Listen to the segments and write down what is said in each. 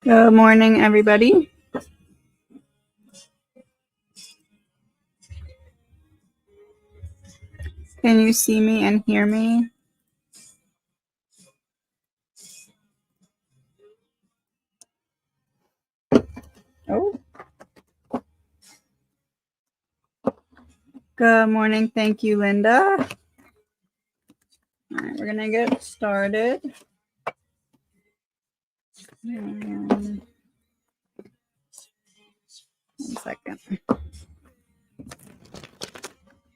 Good morning, everybody. Can you see me and hear me? Oh. Good morning. Thank you, Linda. All right, we're going to get started. One second.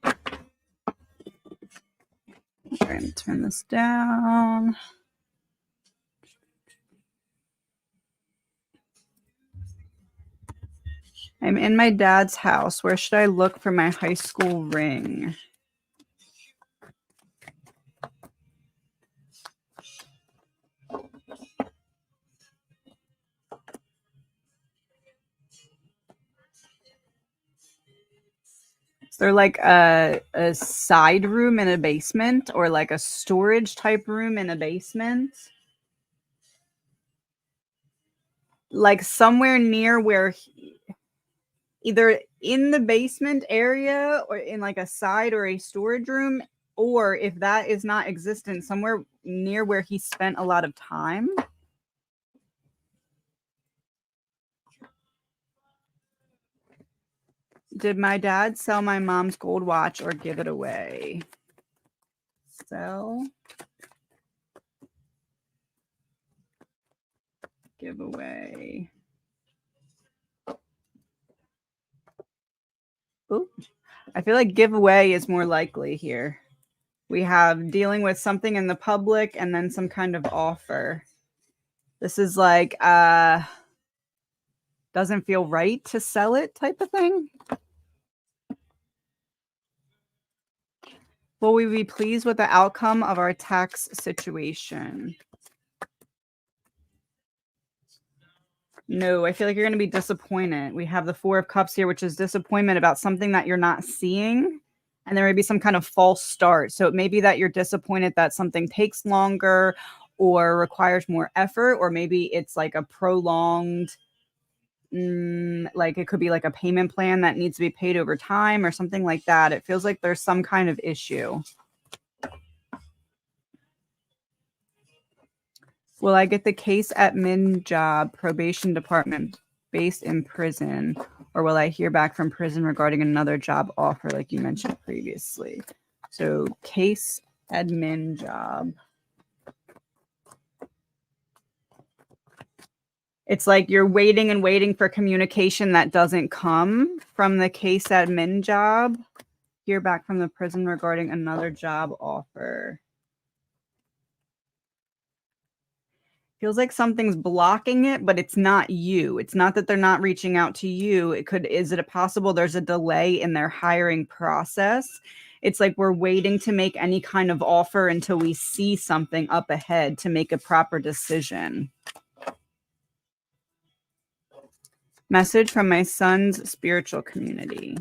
I'm going to turn this down. I'm in my dad's house. Where should I look for my high school ring? Is there like a side room in a basement or like a storage type room in a basement? Like somewhere near where either in the basement area or in like a side or a storage room, or if that is not existent, somewhere near where he spent a lot of time. Did my dad sell my mom's gold watch or give it away? Sell. Give away. Ooh. I feel like giveaway is more likely here. We have dealing with something in the public and then some kind of offer. This is like doesn't feel right to sell it type of thing. Will we be pleased with the outcome of our tax situation? No, I feel like you're going to be disappointed. We have the Four of Cups here, which is disappointment about something that you're not seeing. And there may be some kind of false start. So it may be that you're disappointed that something takes longer or requires more effort, or maybe it's like a prolonged, like it could be like a payment plan that needs to be paid over time or something like that. It feels like there's some kind of issue. Will I get the case admin job, probation department based in prison, or will I hear back from prison regarding another job offer like you mentioned previously? So case admin job. It's like you're waiting and waiting for communication that doesn't come from the case admin job. Hear back from the prison regarding another job offer. Feels like something's blocking it, but it's not you. It's not that they're not reaching out to you. Is it possible there's a delay in their hiring process? It's like we're waiting to make any kind of offer until we see something up ahead to make a proper decision. Message from my son's spiritual community.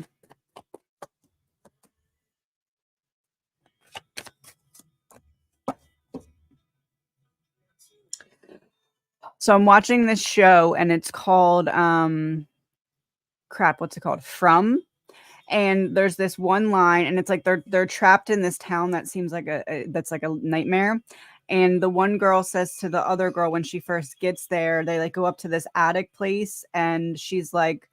So I'm watching this show and it's called what's it called? From. And there's this one line and it's like they're trapped in this town that seems like that's like a nightmare. And the one girl says to the other girl when she first gets there, they like go up to this attic place and she's like,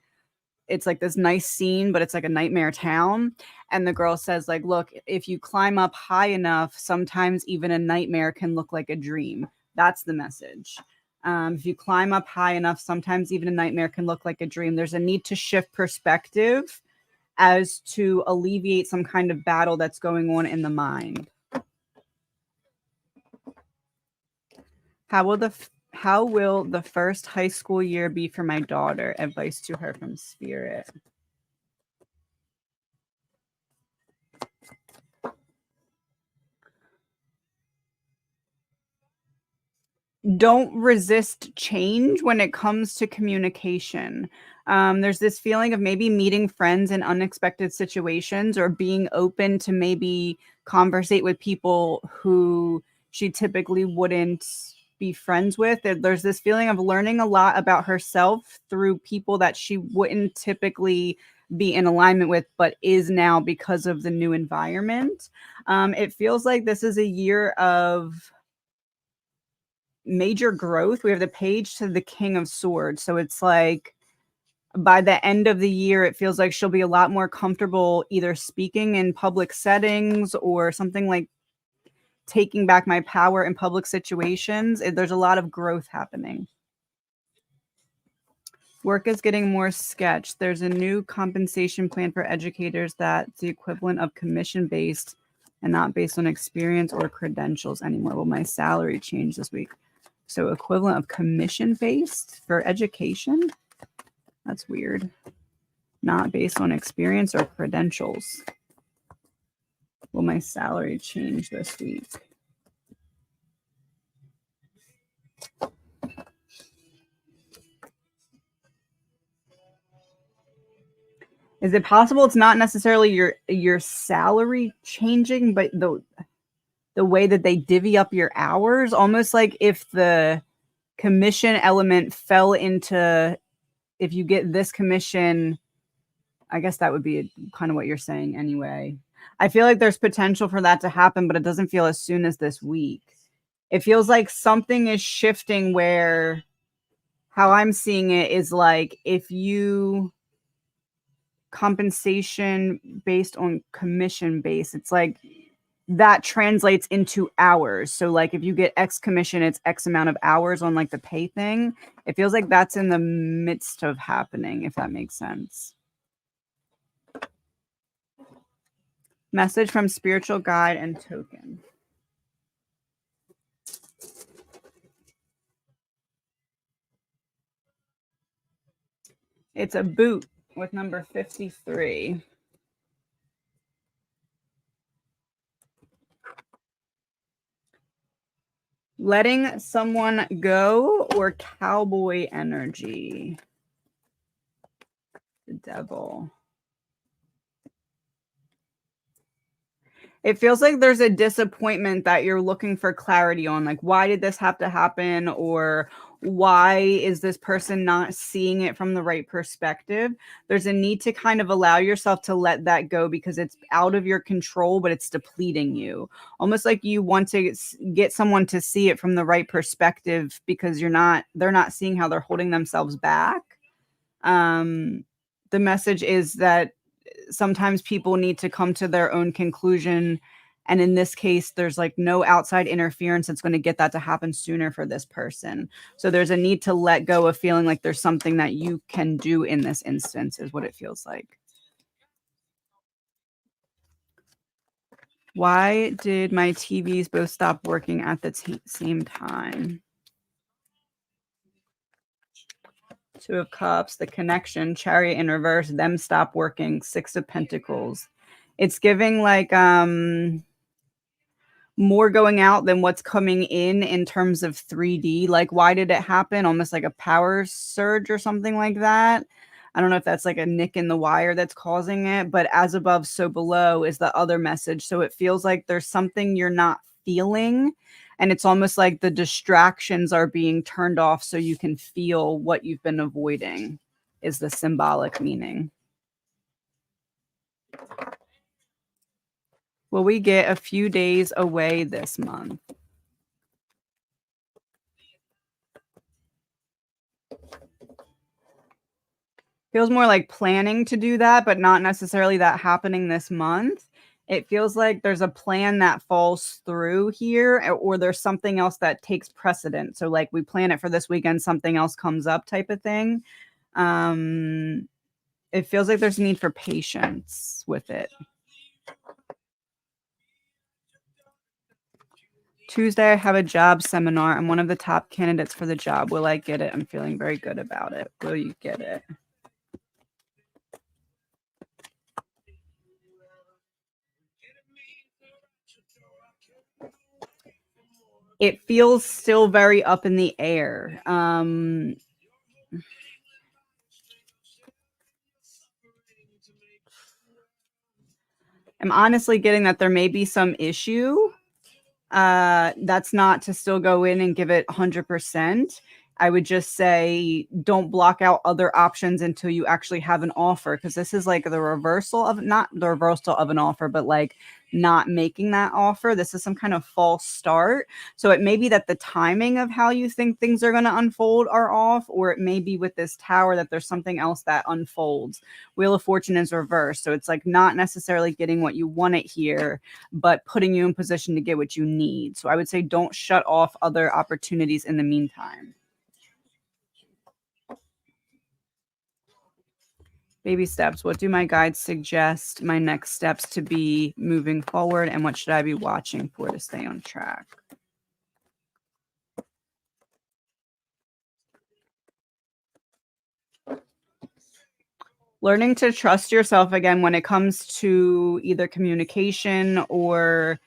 it's like this nice scene, but it's like a nightmare town. And the girl says like, look, if you climb up high enough, sometimes even a nightmare can look like a dream. That's the message. If you climb up high enough, sometimes even a nightmare can look like a dream. There's a need to shift perspective as to alleviate some kind of battle that's going on in the mind. How will the first high school year be for my daughter? Advice to her from Spirit. Don't resist change when it comes to communication. There's this feeling of maybe meeting friends in unexpected situations or being open to maybe conversate with people who she typically wouldn't be friends with. There's this feeling of learning a lot about herself through people that she wouldn't typically be in alignment with, but is now because of the new environment. It feels like this is a year of major growth. We have the page to the King of Swords. So it's like by the end of the year, it feels like she'll be a lot more comfortable either speaking in public settings or something like taking back my power in public situations. There's a lot of growth happening. Work is getting more sketched. There's a new compensation plan for educators that's the equivalent of commission based and not based on experience or credentials anymore. Will my salary change this week? So equivalent of commission based for education? That's weird. Not based on experience or credentials. Will my salary change this week? Is it possible it's not necessarily your salary changing, but the way that they divvy up your hours? Almost like if the commission element fell into, if you get this commission, I guess that would be kind of what you're saying anyway. I feel like there's potential for that to happen, but it doesn't feel as soon as this week. It feels like something is shifting where how I'm seeing it is like if you compensation based on commission base, it's like that translates into hours. So like if you get X commission, it's X amount of hours on like the pay thing. It feels like that's in the midst of happening, if that makes sense. Message from spiritual guide and token. It's a boot with number 53. Letting someone go or cowboy energy. The devil. It feels like there's a disappointment that you're looking for clarity on, like, why did this have to happen? Or why is this person not seeing it from the right perspective? There's a need to kind of allow yourself to let that go because it's out of your control, but it's depleting you. Almost like you want to get someone to see it from the right perspective because they're not seeing how they're holding themselves back. The message is that sometimes people need to come to their own conclusion. And in this case, there's like no outside interference that's going to get that to happen sooner for this person. So there's a need to let go of feeling like there's something that you can do in this instance, is what it feels like. Why did my TVs both stop working at the same time? Two of Cups, the connection, Chariot in reverse, them stop working, Six of Pentacles. It's giving like more going out than what's coming in terms of 3D. Like, why did it happen? Almost like a power surge or something like that. I don't know if that's like a nick in the wire that's causing it, but as above, so below is the other message. So it feels like there's something you're not feeling. And it's almost like the distractions are being turned off so you can feel what you've been avoiding, is the symbolic meaning. Will we get a few days away this month? Feels more like planning to do that, but not necessarily that happening this month. It feels like there's a plan that falls through here, or there's something else that takes precedent. So like we plan it for this weekend, something else comes up type of thing. It feels like there's a need for patience with it. Tuesday, I have a job seminar. I'm one of the top candidates for the job. Will I get it? I'm feeling very good about it. Will you get it? It feels still very up in the air. I'm honestly getting that there may be some issue That's not to still go in and give it 100%. I would just say don't block out other options until you actually have an offer, because this is like the reversal of, not the reversal of an offer, but like not making that offer. This is some kind of false start. So it may be that the timing of how you think things are going to unfold are off, or it may be with this tower that there's something else that unfolds. Wheel of Fortune is reversed. So it's like not necessarily getting what you want it here, but putting you in position to get what you need. So I would say don't shut off other opportunities in the meantime. Baby steps. What do my guides suggest my next steps to be moving forward, and what should I be watching for to stay on track? Learning to trust yourself again when it comes to either communication or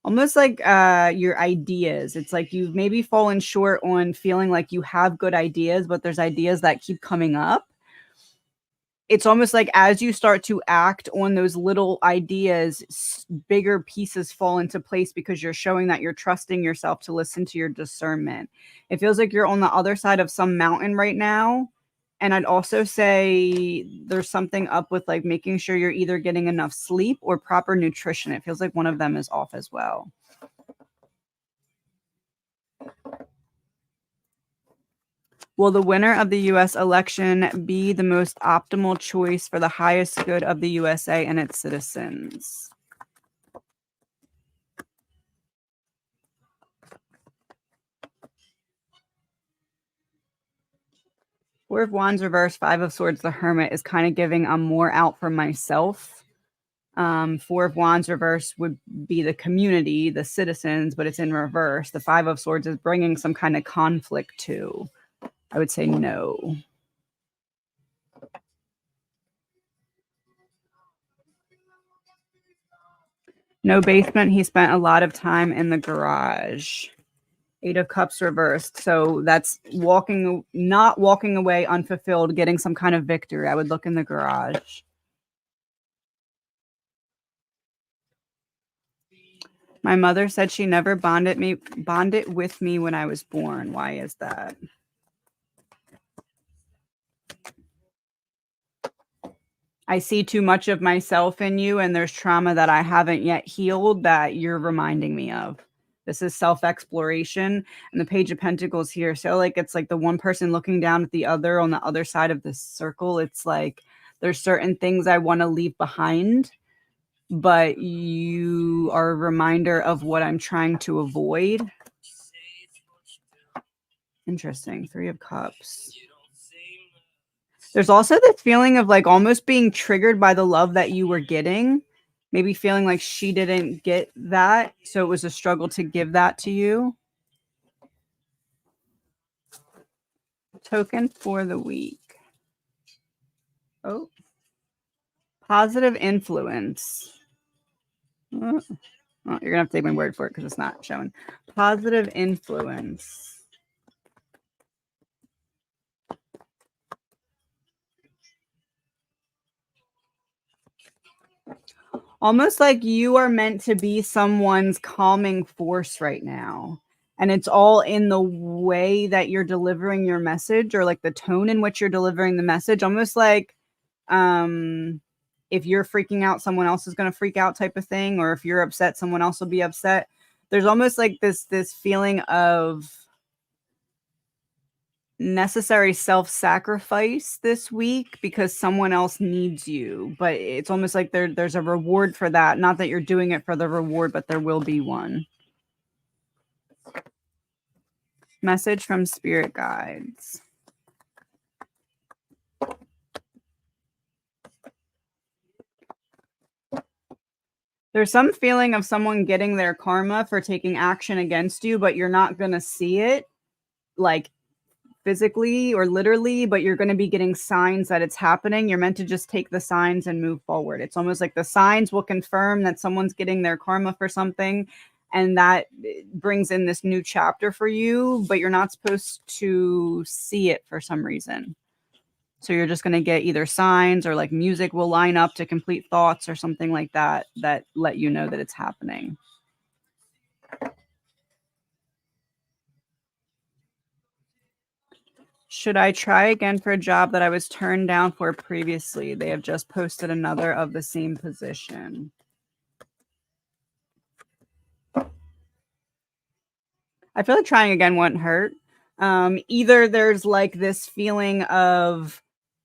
almost like your ideas. It's like you've maybe fallen short on feeling like you have good ideas, but there's ideas that keep coming up. It's almost like as you start to act on those little ideas, bigger pieces fall into place because you're showing that you're trusting yourself to listen to your discernment. It feels like you're on the other side of some mountain right now. And I'd also say there's something up with like making sure you're either getting enough sleep or proper nutrition. It feels like one of them is off as well. Will the winner of the US election be the most optimal choice for the highest good of the USA and its citizens? Four of Wands reversed, Five of Swords, the Hermit is kind of giving I'm more out for myself. Four of Wands reverse would be the community, the citizens, but it's in reverse. The Five of Swords is bringing some kind of conflict too. I would say no. No basement. He spent a lot of time in the garage. Eight of Cups reversed. So that's not walking away unfulfilled, getting some kind of victory. I would look in the garage. My mother said she never bonded with me when I was born. Why is that? I see too much of myself in you, and there's trauma that I haven't yet healed that you're reminding me of. This is self-exploration, and the Page of Pentacles here. So like it's like the one person looking down at the other on the other side of this circle. It's like there's certain things I want to leave behind, but you are a reminder of what I'm trying to avoid. Interesting. Three of Cups. There's also this feeling of like almost being triggered by the love that you were getting. Maybe feeling like she didn't get that, so it was a struggle to give that to you. Token for the week. Oh. Positive influence. Oh, you're going to have to take my word for it because it's not showing. Positive influence. Almost like you are meant to be someone's calming force right now. And it's all in the way that you're delivering your message, or like the tone in which you're delivering the message. Almost like if you're freaking out, someone else is going to freak out type of thing. Or if you're upset, someone else will be upset. There's almost like this feeling of necessary self-sacrifice this week because someone else needs you, but it's almost like there's a reward for that. Not that you're doing it for the reward, but there will be one. Message from spirit guides. There's some feeling of someone getting their karma for taking action against you, but you're not going to see it like physically or literally, but you're going to be getting signs that it's happening. You're meant to just take the signs and move forward. It's almost like the signs will confirm that someone's getting their karma for something, and that brings in this new chapter for you, but you're not supposed to see it for some reason. So you're just going to get either signs or like music will line up to complete thoughts or something like that that let you know that it's happening. Should I try again for a job that I was turned down for previously? They have just posted another of the same position. I feel like trying again wouldn't hurt. Either there's like this feeling of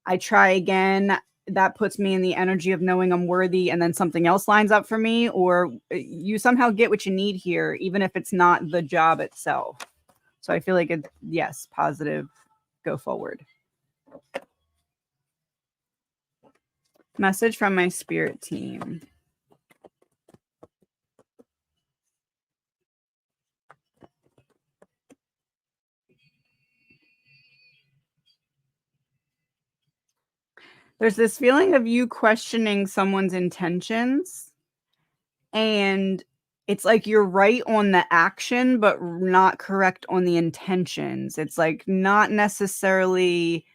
I try again, that puts me in the energy of knowing I'm worthy, and then something else lines up for me, or you somehow get what you need here, even if it's not the job itself. So I feel like it's yes, positive, go forward. Message from my spirit team. There's this feeling of you questioning someone's intentions, and it's like you're right on the action but not correct on the intentions. It's like not necessarily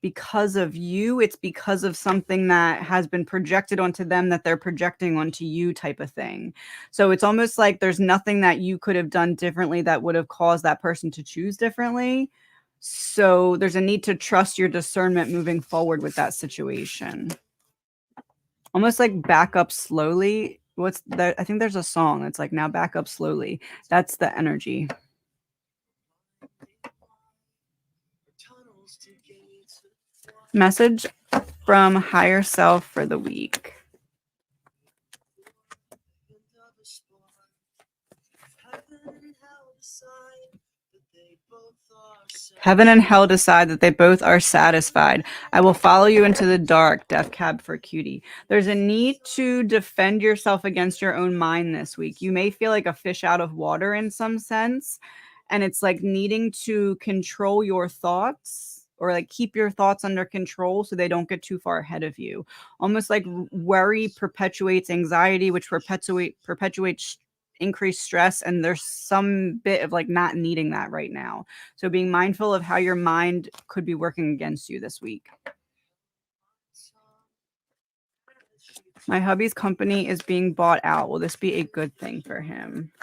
because of you, it's because of something that has been projected onto them that they're projecting onto you, type of thing. So it's almost like there's nothing that you could have done differently that would have caused that person to choose differently. So there's a need to trust your discernment moving forward with that situation. Almost like back up slowly. What's that? I think there's a song that's like, now back up slowly. That's the energy. Message from higher self for the week. Heaven and hell decide that they both are satisfied. I will follow you into the dark. Death cab for cutie. There's a need to defend yourself against your own mind this week. You may feel like a fish out of water in some sense. And it's like needing to control your thoughts, or like keep your thoughts under control so they don't get too far ahead of you. Almost like worry perpetuates anxiety, which perpetuates increased stress, and there's some bit of like not needing that right now. So being mindful of how your mind could be working against you this week. My hubby's company is being bought out. Will this be a good thing for him?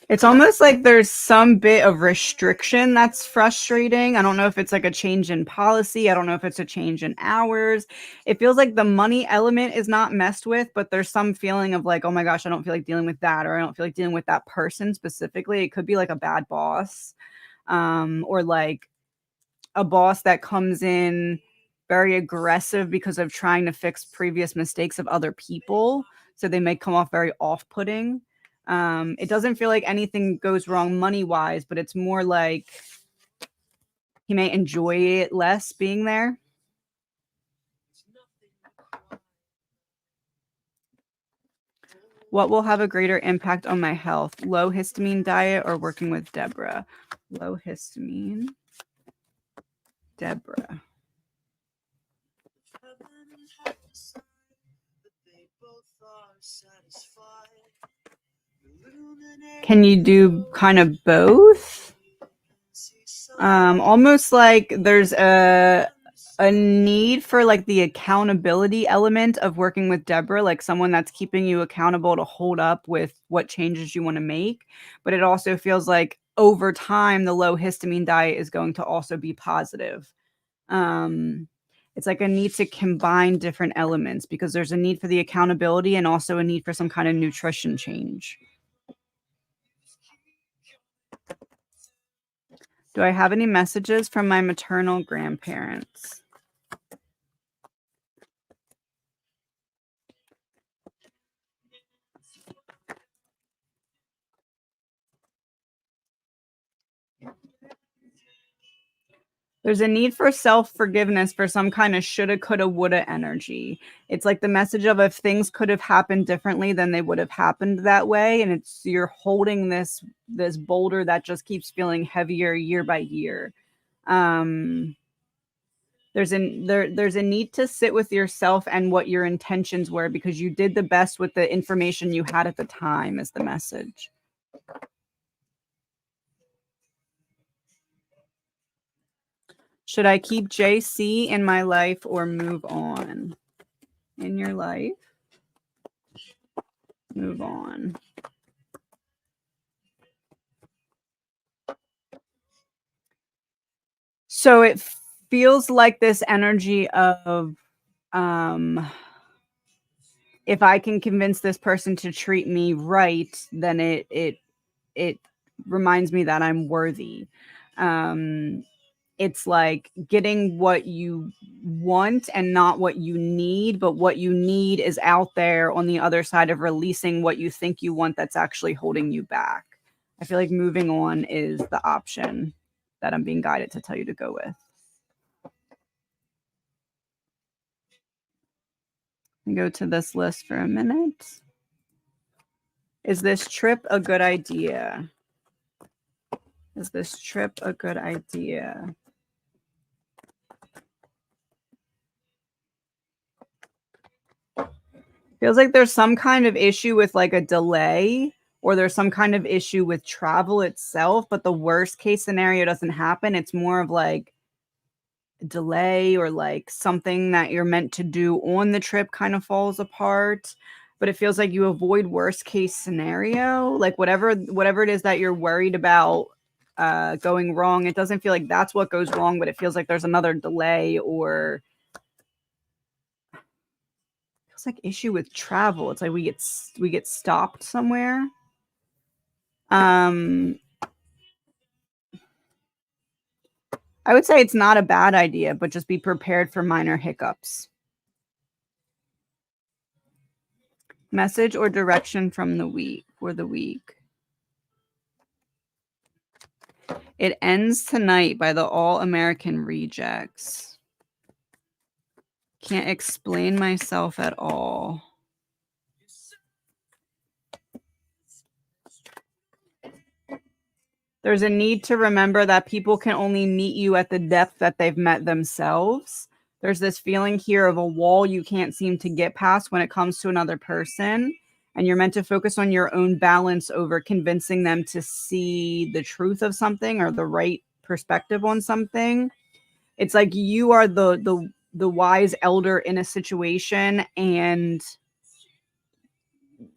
It's almost like there's some bit of restriction that's frustrating. I don't know if it's like a change in policy. I don't know if it's a change in hours. It feels like the money element is not messed with, but there's some feeling of like, oh my gosh, I don't feel like dealing with that, or I don't feel like dealing with that person specifically. It could be like a bad boss, or like a boss that comes in very aggressive because of trying to fix previous mistakes of other people. So they may come off very off-putting. It doesn't feel like anything goes wrong money-wise, but it's more like he may enjoy it less being there. What will have a greater impact on my health? Low histamine diet or working with Deborah? Low histamine. Deborah. Can you do kind of both? Almost like there's a need for like the accountability element of working with Deborah, like someone that's keeping you accountable to hold up with what changes you want to make. But it also feels like over time, the low histamine diet is going to also be positive. It's like a need to combine different elements because there's a need for the accountability and also a need for some kind of nutrition change. Do I have any messages from my maternal grandparents? There's a need for self-forgiveness for some kind of shoulda, coulda, woulda energy. It's like the message of if things could have happened differently, then they would have happened that way. And it's you're holding this boulder that just keeps feeling heavier year by year. There's a need to sit with yourself and what your intentions were because you did the best with the information you had at the time, is the message. Should I keep JC in my life or move on? in your life. Move on. So it feels like this energy of if I can convince this person to treat me right, then it reminds me that I'm worthy. It's like getting what you want and not what you need, but what you need is out there on the other side of releasing what you think you want that's actually holding you back. I feel like moving on is the option that I'm being guided to tell you to go with. Go to this list for a minute. Is this trip a good idea? Is this trip a good idea? Feels like there's some kind of issue with like a delay, or there's some kind of issue with travel itself, but the worst case scenario doesn't happen. It's more of like delay, or like something that you're meant to do on the trip kind of falls apart. But it feels like you avoid worst case scenario, like whatever it is that you're worried about going wrong. It doesn't feel like that's what goes wrong, but it feels like there's another delay, or it's like issue with travel. It's like we get stopped somewhere. I would say it's not a bad idea, but just be prepared for minor hiccups. Message or direction from the week for the week. It ends tonight by the All American Rejects. Can't explain myself at all. There's a need to remember that people can only meet you at the depth that they've met themselves. There's this feeling here of a wall you can't seem to get past when it comes to another person. And you're meant to focus on your own balance over convincing them to see the truth of something or the right perspective on something. It's like you are the wise elder in a situation, and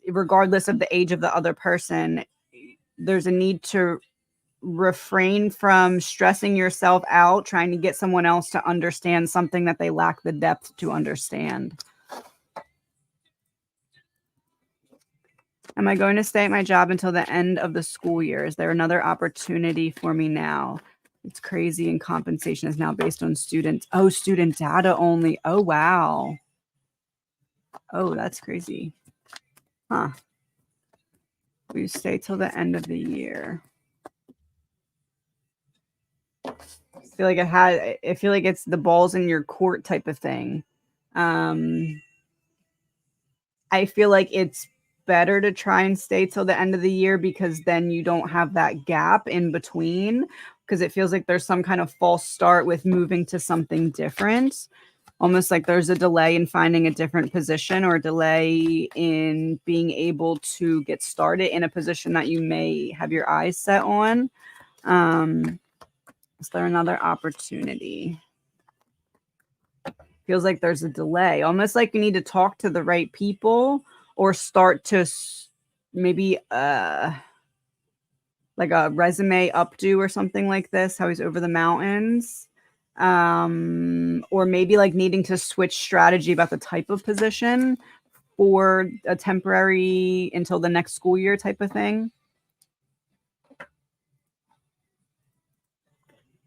regardless of the age of the other person, there's a need to refrain from stressing yourself out trying to get someone else to understand something that they lack the depth to understand. Am I going to stay at my job until the end of the school year? Is there another opportunity for me now? It's crazy, and compensation is now based on students. Oh, student data only. Oh, wow. Oh, that's crazy. Huh. We stay till the end of the year. I feel like I feel like it's the balls in your court type of thing. I feel like it's better to try and stay till the end of the year, because then you don't have that gap in between, because it feels like there's some kind of false start with moving to something different. Almost like there's a delay in finding a different position, or a delay in being able to get started in a position that you may have your eyes set on. Is there another opportunity? Feels like there's a delay, almost like you need to talk to the right people, or start to maybe like a resume updo or something like this, how he's over the mountains. Or maybe like needing to switch strategy about the type of position for a temporary until the next school year type of thing.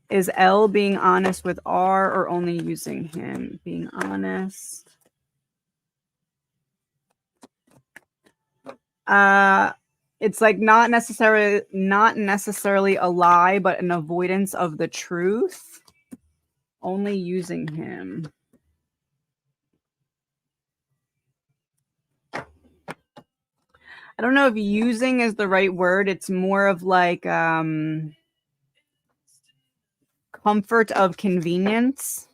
Is L being honest with R, or only using him? Being honest. It's like not necessarily a lie, but an avoidance of the truth. Only using him. I don't know if using is the right word. It's more of like comfort of convenience.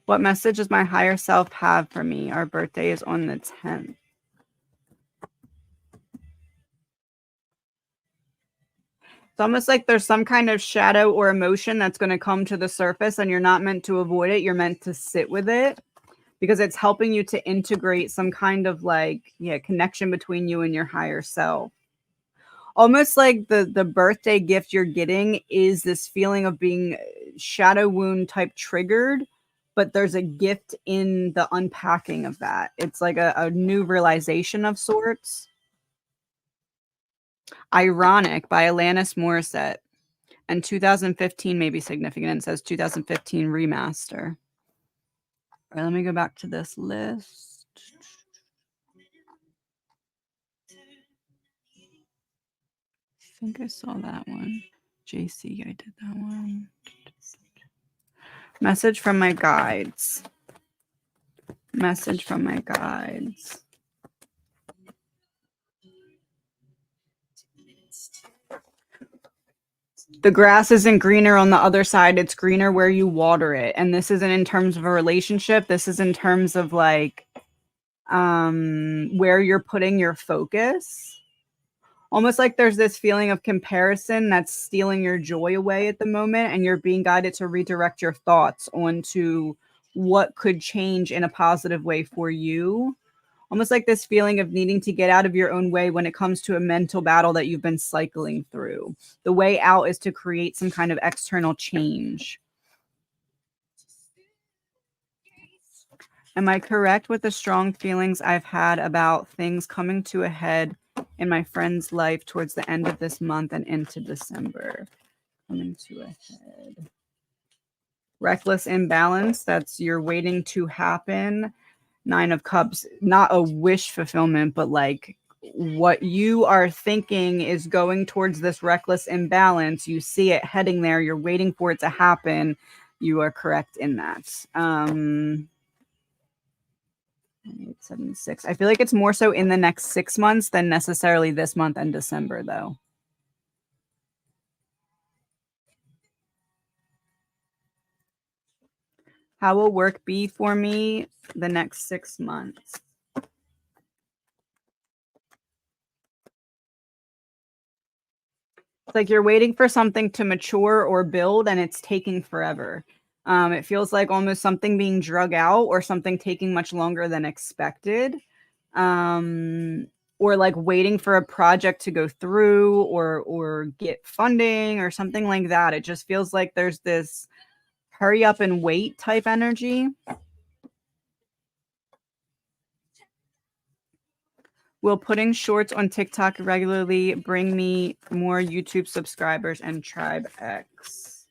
What message does my higher self have for me? Our birthday is on the 10th. It's almost like there's some kind of shadow or emotion that's going to come to the surface, and you're not meant to avoid it. You're meant to sit with it because it's helping you to integrate some kind of like, yeah, connection between you and your higher self. Almost like the birthday gift you're getting is this feeling of being shadow wound type triggered, but there's a gift in the unpacking of that. It's like a new realization of sorts. Ironic by Alanis Morissette. And 2015 may be significant. It says 2015 remaster. All right, let me go back to this list. I think I saw that one. JC, I did that one. Message from my guides. Message from my guides. The grass isn't greener on the other side. It's greener where you water it. And this isn't in terms of a relationship. This is in terms of like where you're putting your focus. Almost like there's this feeling of comparison that's stealing your joy away at the moment, and you're being guided to redirect your thoughts onto what could change in a positive way for you. Almost like this feeling of needing to get out of your own way when it comes to a mental battle that you've been cycling through. The way out is to create some kind of external change. Am I correct with the strong feelings I've had about things coming to a head in my friend's life towards the end of this month and into December? Coming to a head. Reckless imbalance, that's you're waiting to happen. 9 of Cups, not a wish fulfillment, but like what you are thinking is going towards this reckless imbalance. You see it heading there. You're waiting for it to happen. You are correct in that. 876. I feel like it's more so in the next 6 months than necessarily this month and December, though. How will work be for me the next 6 months? It's like you're waiting for something to mature or build, and it's taking forever. It feels like almost something being drug out or something taking much longer than expected. Or like waiting for a project to go through or get funding or something like that. It just feels like there's this hurry up and wait type energy. Will putting shorts on TikTok regularly bring me more YouTube subscribers and Tribe X?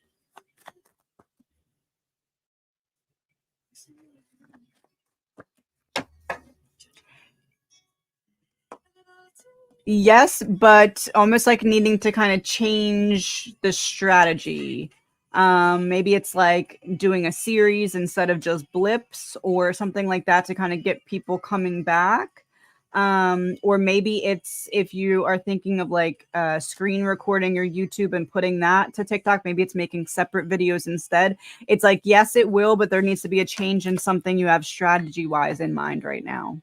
Yes, but almost like needing to kind of change the strategy. Maybe it's like doing a series instead of just blips or something like that to kind of get people coming back. Or maybe it's if you are thinking of like screen recording your YouTube and putting that to TikTok, maybe it's making separate videos instead. It's like, yes, it will, but there needs to be a change in something you have strategy wise in mind right now.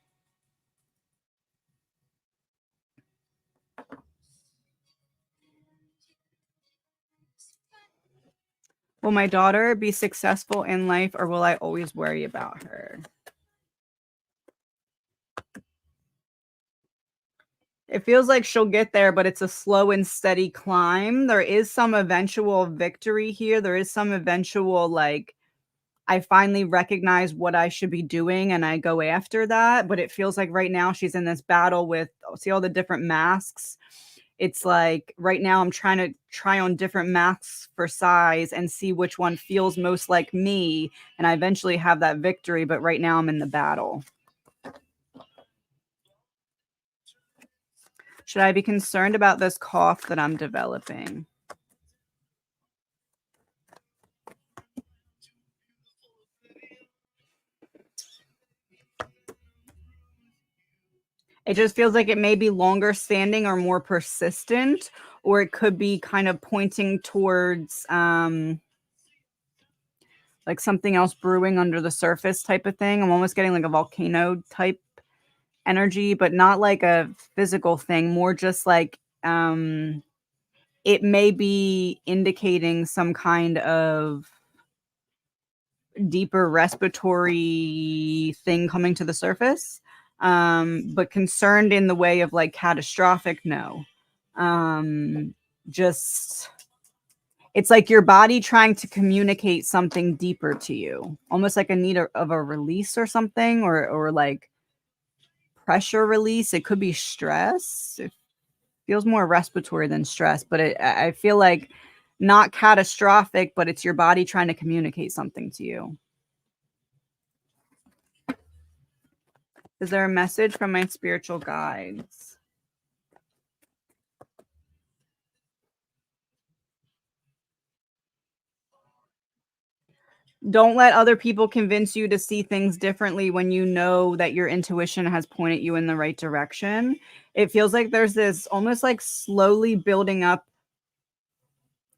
Will my daughter be successful in life or will I always worry about her? It feels like she'll get there, but it's a slow and steady climb. There is some eventual victory here. There is some eventual, like, I finally recognize what I should be doing and I go after that. But it feels like right now she's in this battle with, see all the different masks. It's like right now I'm trying to try on different masks for size and see which one feels most like me. And I eventually have that victory. But right now I'm in the battle. Should I be concerned about this cough that I'm developing? It just feels like it may be longer standing or more persistent, or it could be kind of pointing towards like something else brewing under the surface type of thing. I'm almost getting like a volcano type energy, but not like a physical thing, more just like it may be indicating some kind of deeper respiratory thing coming to the surface. But concerned in the way of like catastrophic, no. Just it's like your body trying to communicate something deeper to you, almost like a need of a release or something, or like pressure release. It could be stress. It feels more respiratory than stress, but I feel like not catastrophic, but it's your body trying to communicate something to you. Is there a message from my spiritual guides? Don't let other people convince you to see things differently when you know that your intuition has pointed you in the right direction. It feels like there's this almost like slowly building up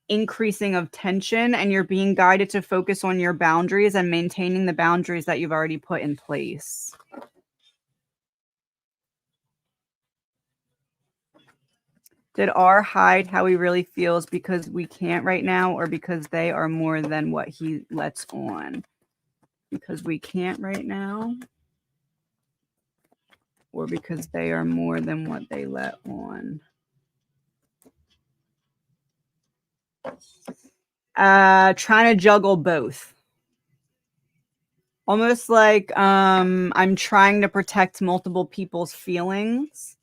increasing of tension, and you're being guided to focus on your boundaries and maintaining the boundaries that you've already put in place. Did R hide how he really feels because we can't right now, or because they are more than what he lets on? Because we can't right now, or because they are more than what they let on? Trying to juggle both. Almost like I'm trying to protect multiple people's feelings,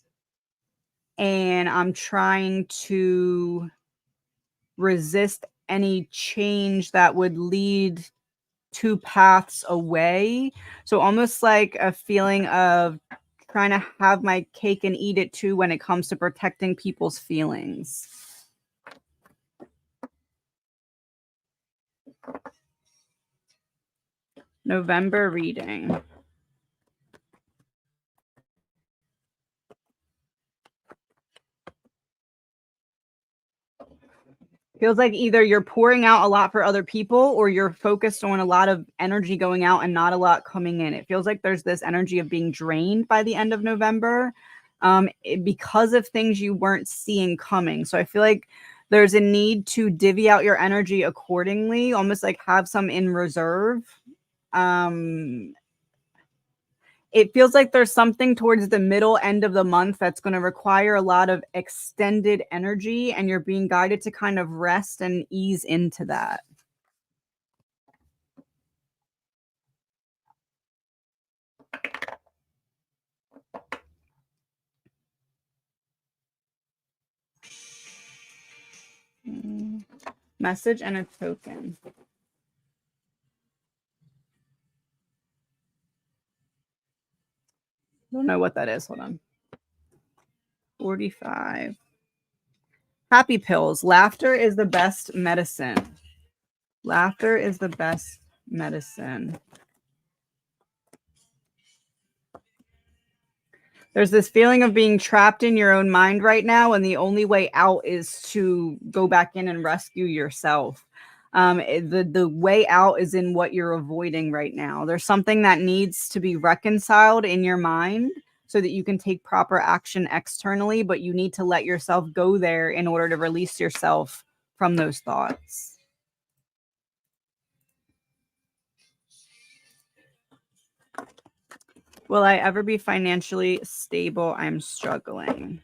and I'm trying to resist any change that would lead two paths away. So almost like a feeling of trying to have my cake and eat it too when it comes to protecting people's feelings. November reading. Feels like either you're pouring out a lot for other people, or you're focused on a lot of energy going out and not a lot coming in. It feels like there's this energy of being drained by the end of November, because of things you weren't seeing coming. So I feel like there's a need to divvy out your energy accordingly, almost like have some in reserve. Um, it feels like there's something towards the middle end of the month that's going to require a lot of extended energy, and you're being guided to kind of rest and ease into that. Message and a token. Don't know what that is. Hold on. 45. Happy pills. Laughter is the best medicine. Laughter is the best medicine. There's this feeling of being trapped in your own mind right now, and the only way out is to go back in and rescue yourself. The way out is in what you're avoiding right now. There's something that needs to be reconciled in your mind so that you can take proper action externally, but you need to let yourself go there in order to release yourself from those thoughts. Will I ever be financially stable? I'm struggling.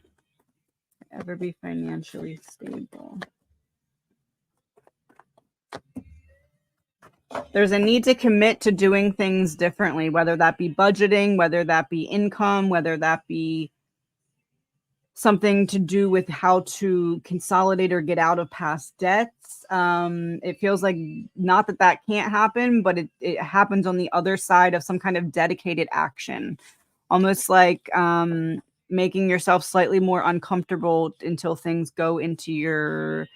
Ever be financially stable? There's a need to commit to doing things differently, whether that be budgeting, whether that be income, whether that be something to do with how to consolidate or get out of past debts. It feels like not that that can't happen, but it happens on the other side of some kind of dedicated action, almost like making yourself slightly more uncomfortable until things go into your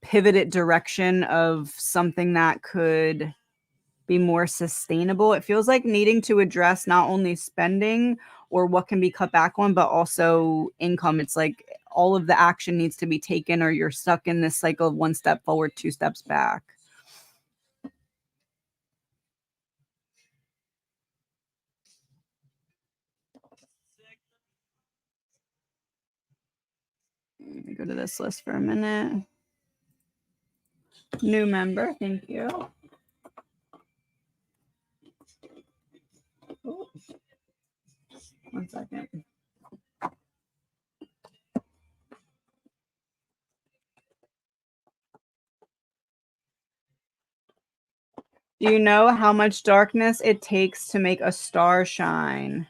pivoted direction of something that could be more sustainable. It feels like needing to address not only spending or what can be cut back on, but also income. It's like all of the action needs to be taken, or you're stuck in this cycle of one step forward, two steps back. rid of this list for a minute. New member, thank you. Oh. 1 second. Do you know how much darkness it takes to make a star shine?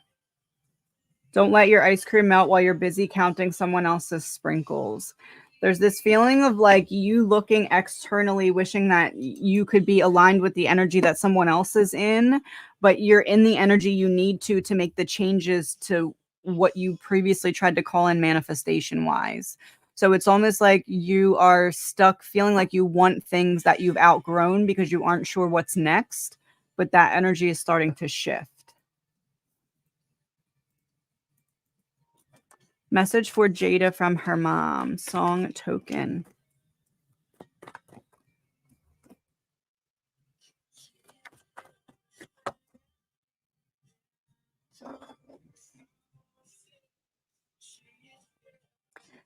Don't let your ice cream melt while you're busy counting someone else's sprinkles. There's this feeling of like you looking externally, wishing that you could be aligned with the energy that someone else is in, but you're in the energy you need to make the changes to what you previously tried to call in manifestation wise. So it's almost like you are stuck feeling like you want things that you've outgrown because you aren't sure what's next, but that energy is starting to shift. Message for Jada from her mom. Song token.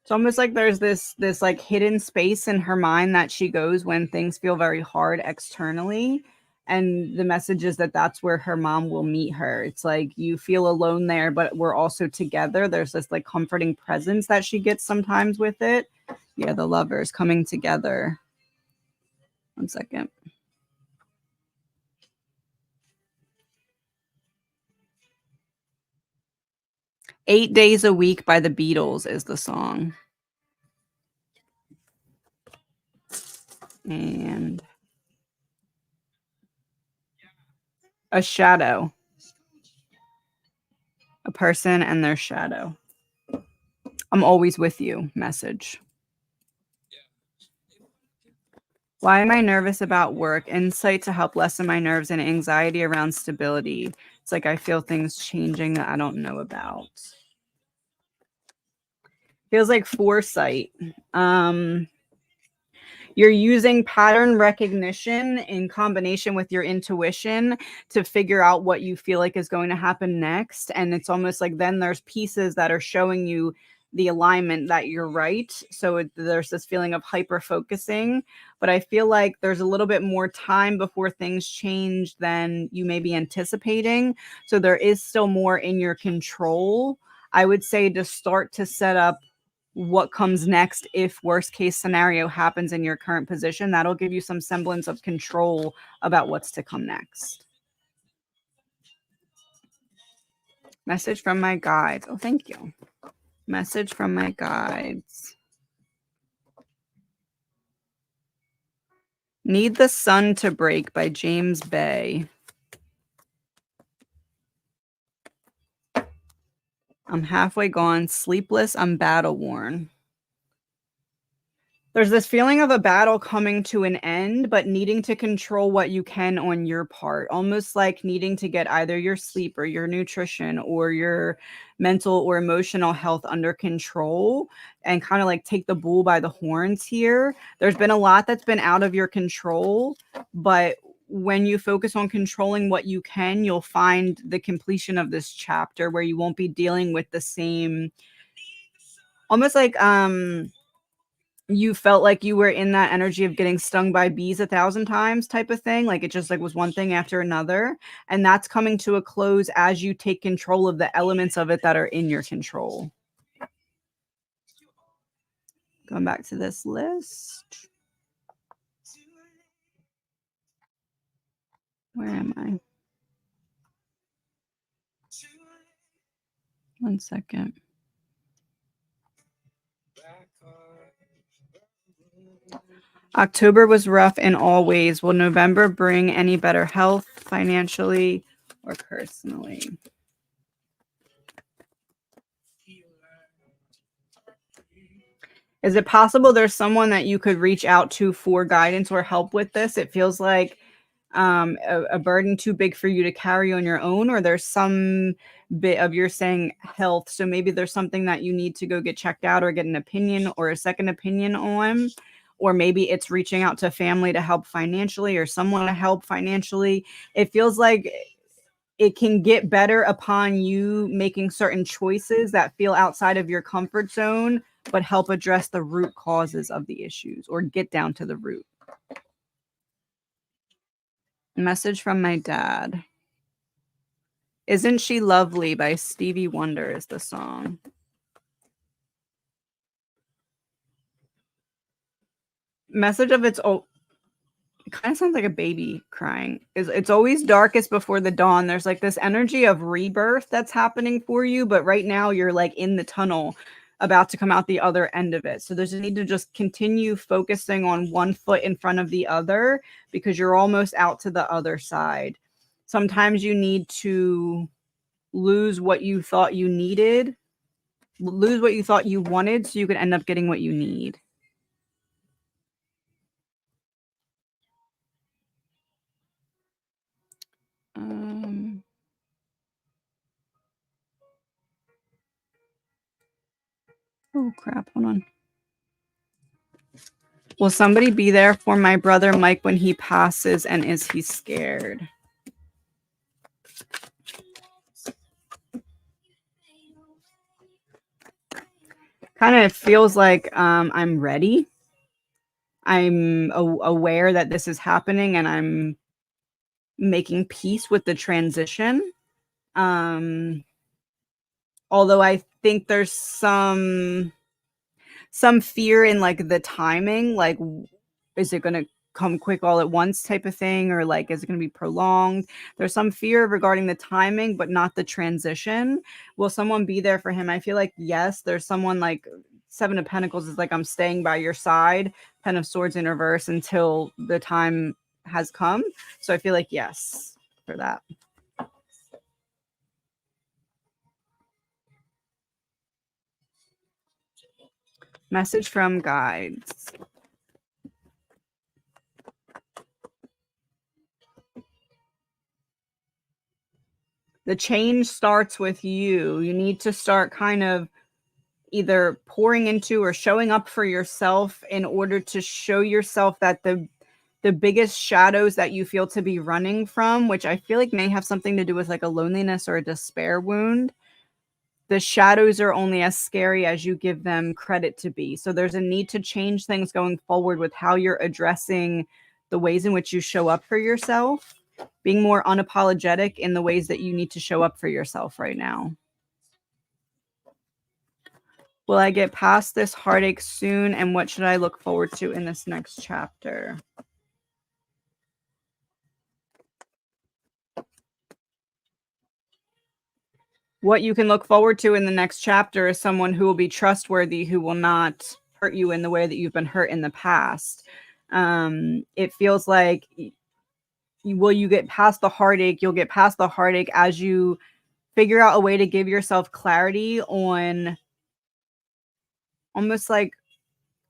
It's almost like there's this like hidden space in her mind that she goes when things feel very hard externally. And the message is that that's where her mom will meet her. It's like you feel alone there, but we're also together. There's this like comforting presence that she gets sometimes with it. Yeah, the lovers coming together. 1 second. "8 Days a Week" by the Beatles is the song. And a shadow. A person and their shadow. I'm always with you message. Why am I nervous about work? Insight to help lessen my nerves and anxiety around stability. It's like I feel things changing that I don't know about. Feels like foresight. You're using pattern recognition in combination with your intuition to figure out what you feel like is going to happen next. And it's almost like then there's pieces that are showing you the alignment that you're right. So there's this feeling of hyper focusing, but I feel like there's a little bit more time before things change than you may be anticipating. So there is still more in your control. I would say to start to set up what comes next if worst case scenario happens in your current position. That'll give you some semblance of control about what's to come next. Message from my guides. Oh, thank you. Message from my guides. Need the Sun to Break by James Bay. I'm halfway gone, sleepless, I'm battle worn. There's this feeling of a battle coming to an end, but needing to control what you can on your part, almost like needing to get either your sleep or your nutrition or your mental or emotional health under control and kind of like take the bull by the horns here. There's been a lot that's been out of your control, but when you focus on controlling what you can, you'll find the completion of this chapter where you won't be dealing with the same, almost like you felt like you were in that energy of getting stung by bees 1,000 times type of thing. Like it just like was one thing after another. And that's coming to a close as you take control of the elements of it that are in your control. Going back to this list. Where am I? 1 second. October was rough in all ways. Will November bring any better health, financially or personally? Is it possible there's someone that you could reach out to for guidance or help with this? It feels like a burden too big for you to carry on your own, or there's some bit of you're saying health. So maybe there's something that you need to go get checked out or get an opinion or a second opinion on. Or maybe it's reaching out to family to help financially or someone to help financially. It feels like it can get better upon you making certain choices that feel outside of your comfort zone, but help address the root causes of the issues or get down to the root. Message from my dad. Isn't She Lovely by Stevie Wonder is the song. Message of its oh, it kind of sounds like a baby crying. It's always darkest before the dawn. There's like this energy of rebirth that's happening for you, but right now you're like in the tunnel about to come out the other end of it. So there's a need to just continue focusing on one foot in front of the other because you're almost out to the other side. Sometimes you need to lose what you thought you needed, lose what you thought you wanted so you can end up getting what you need. Oh crap, hold on. Will somebody be there for my brother Mike when he passes, and is he scared? Kind of feels like I'm ready. I'm aware that this is happening and I'm making peace with the transition. Although I think there's some fear in like the timing, like is it going to come quick all at once type of thing, or like is it going to be prolonged? There's some fear regarding the timing but not the transition. Will someone be there for him? I feel like yes, there's someone. Like Seven of Pentacles is like I'm staying by your side. Ten of Swords in reverse until the time has come. So I feel like yes for that. Message from guides. The change starts with you. You need to start kind of either pouring into or showing up for yourself in order to show yourself that the biggest shadows that you feel to be running from, which I feel like may have something to do with like a loneliness or a despair wound, the shadows are only as scary as you give them credit to be. So there's a need to change things going forward with how you're addressing the ways in which you show up for yourself, being more unapologetic in the ways that you need to show up for yourself right now. Will I get past this heartache soon? And what should I look forward to in this next chapter? What you can look forward to in the next chapter is someone who will be trustworthy, who will not hurt you in the way that you've been hurt in the past. It feels like you get past the heartache. You'll get past the heartache as you figure out a way to give yourself clarity on almost like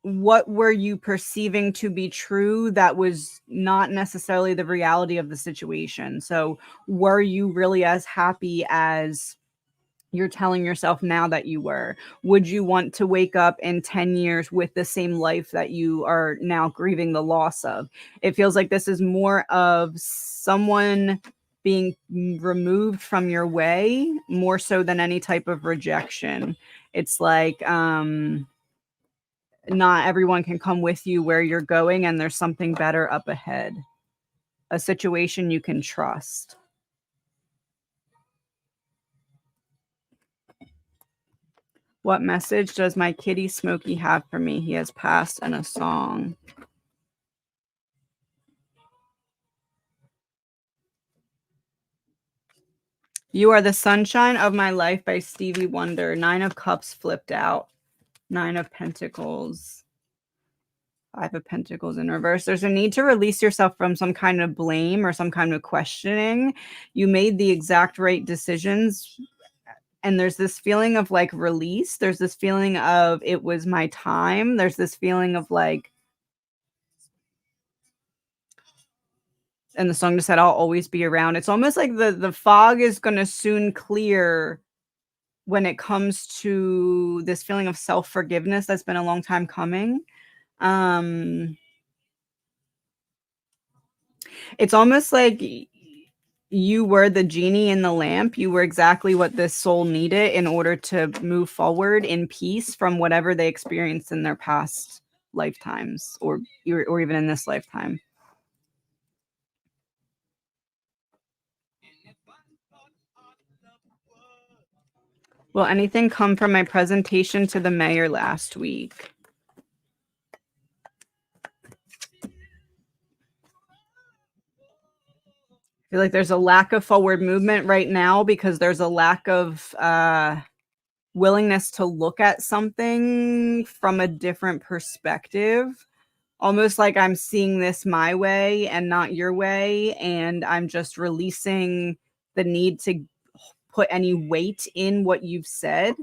what were you perceiving to be true that was not necessarily the reality of the situation. So were you really as happy as you're telling yourself now that you were? Would you want to wake up in 10 years with the same life that you are now grieving the loss of? It feels like this is more of someone being removed from your way more so than any type of rejection. It's like not everyone can come with you where you're going, and there's something better up ahead, a situation you can trust. What message does my kitty Smokey have for me? He has passed in a song. You Are the Sunshine of My Life by Stevie Wonder. 9 of Cups flipped out. 9 of Pentacles. 5 of Pentacles in reverse. There's a need to release yourself from some kind of blame or some kind of questioning. You made the exact right decisions. And there's this feeling of like release. There's this feeling of it was my time. There's this feeling of like, and the song just said, I'll always be around. It's almost like the fog is going to soon clear when it comes to this feeling of self-forgiveness that's been a long time coming. It's almost like you were the genie in the lamp. You were exactly what this soul needed in order to move forward in peace from whatever they experienced in their past lifetimes, or even in this lifetime. Will anything come from my presentation to the mayor last week? I feel like there's a lack of forward movement right now because there's a lack of willingness to look at something from a different perspective. Almost like I'm seeing this my way and not your way, and I'm just releasing the need to put any weight in what you've said.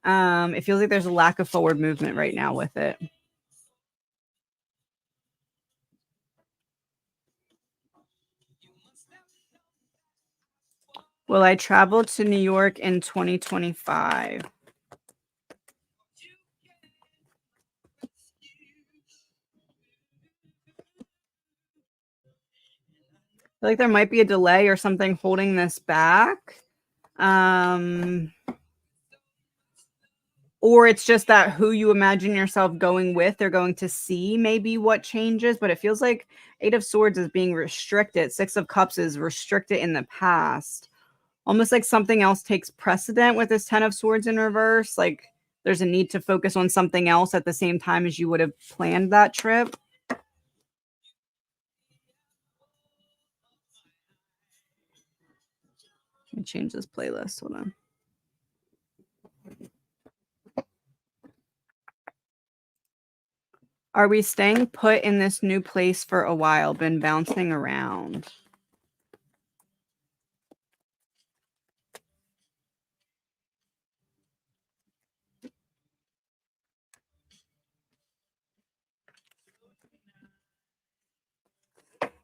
It feels like there's a lack of forward movement right now with it. Will I travel to New York in 2025? Feel like there might be a delay or something holding this back. Or it's just that who you imagine yourself going with, they're going to see maybe what changes, but it feels like Eight of Swords is being restricted. Six of Cups is restricted in the past. Almost like something else takes precedent with this Ten of Swords in reverse. Like there's a need to focus on something else at the same time as you would have planned that trip. Let me change this playlist. Hold on. Are we staying put in this new place for a while? Been bouncing around.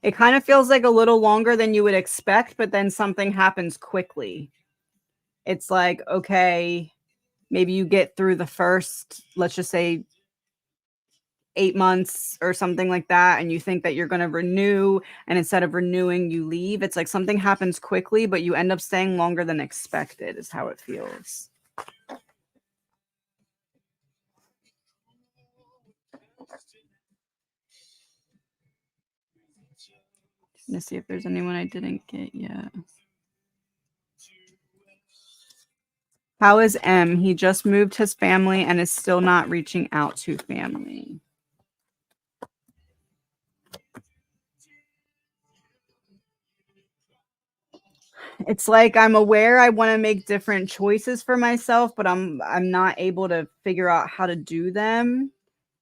It kind of feels like a little longer than you would expect, but then something happens quickly. It's like, okay, maybe you get through the first, let's just say 8 months or something like that, and you think that you're going to renew, and instead of renewing, you leave. It's like something happens quickly, but you end up staying longer than expected, is how it feels. Let's see if there's anyone I didn't get yet. How is M? He just moved his family and is still not reaching out to family. It's like I'm aware I want to make different choices for myself, but I'm not able to figure out how to do them.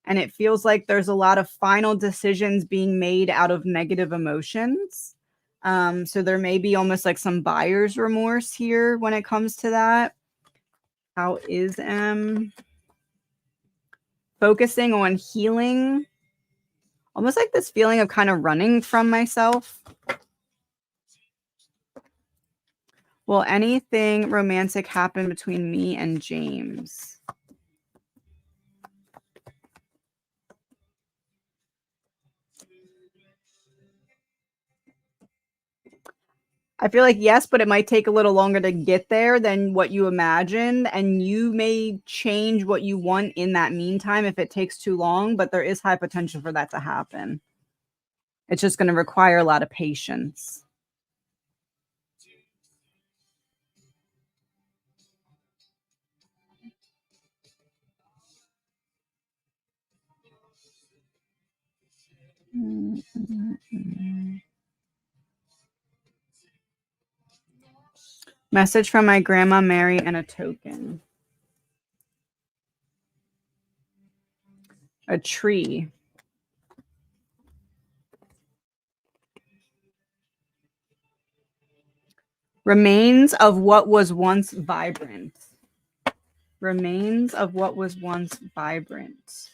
And it feels like there's a lot of final decisions being made out of negative emotions. So there may be almost like some buyer's remorse here when it comes to that. How is M? Focusing on healing. Almost like this feeling of kind of running from myself. Will anything romantic happen between me and James? I feel like yes, but it might take a little longer to get there than what you imagined, and you may change what you want in that meantime if it takes too long, but there is high potential for that to happen. It's just going to require a lot of patience. Message from my grandma Mary and a token. A tree. Remains of what was once vibrant. Remains of what was once vibrant.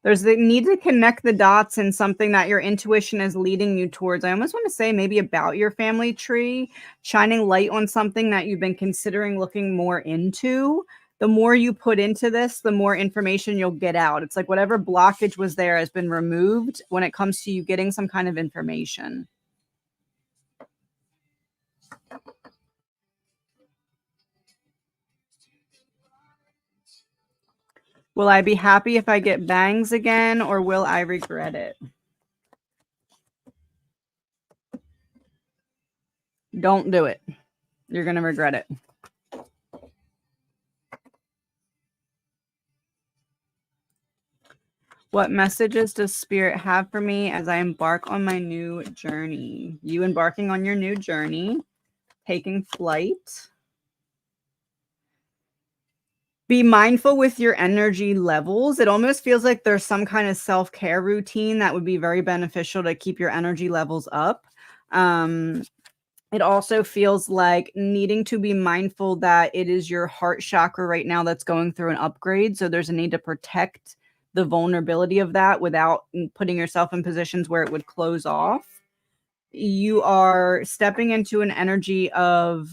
There's the need to connect the dots in something that your intuition is leading you towards. I almost want to say maybe about your family tree, shining light on something that you've been considering looking more into. The more you put into this, the more information you'll get out. It's like whatever blockage was there has been removed when it comes to you getting some kind of information. Will I be happy if I get bangs again, or will I regret it? Don't do it. You're going to regret it. What messages does Spirit have for me as I embark on my new journey? You embarking on your new journey, taking flight. Be mindful with your energy levels. It almost feels like there's some kind of self-care routine that would be very beneficial to keep your energy levels up. It also feels like needing to be mindful that it is your heart chakra right now that's going through an upgrade. So there's a need to protect the vulnerability of that without putting yourself in positions where it would close off. You are stepping into an energy of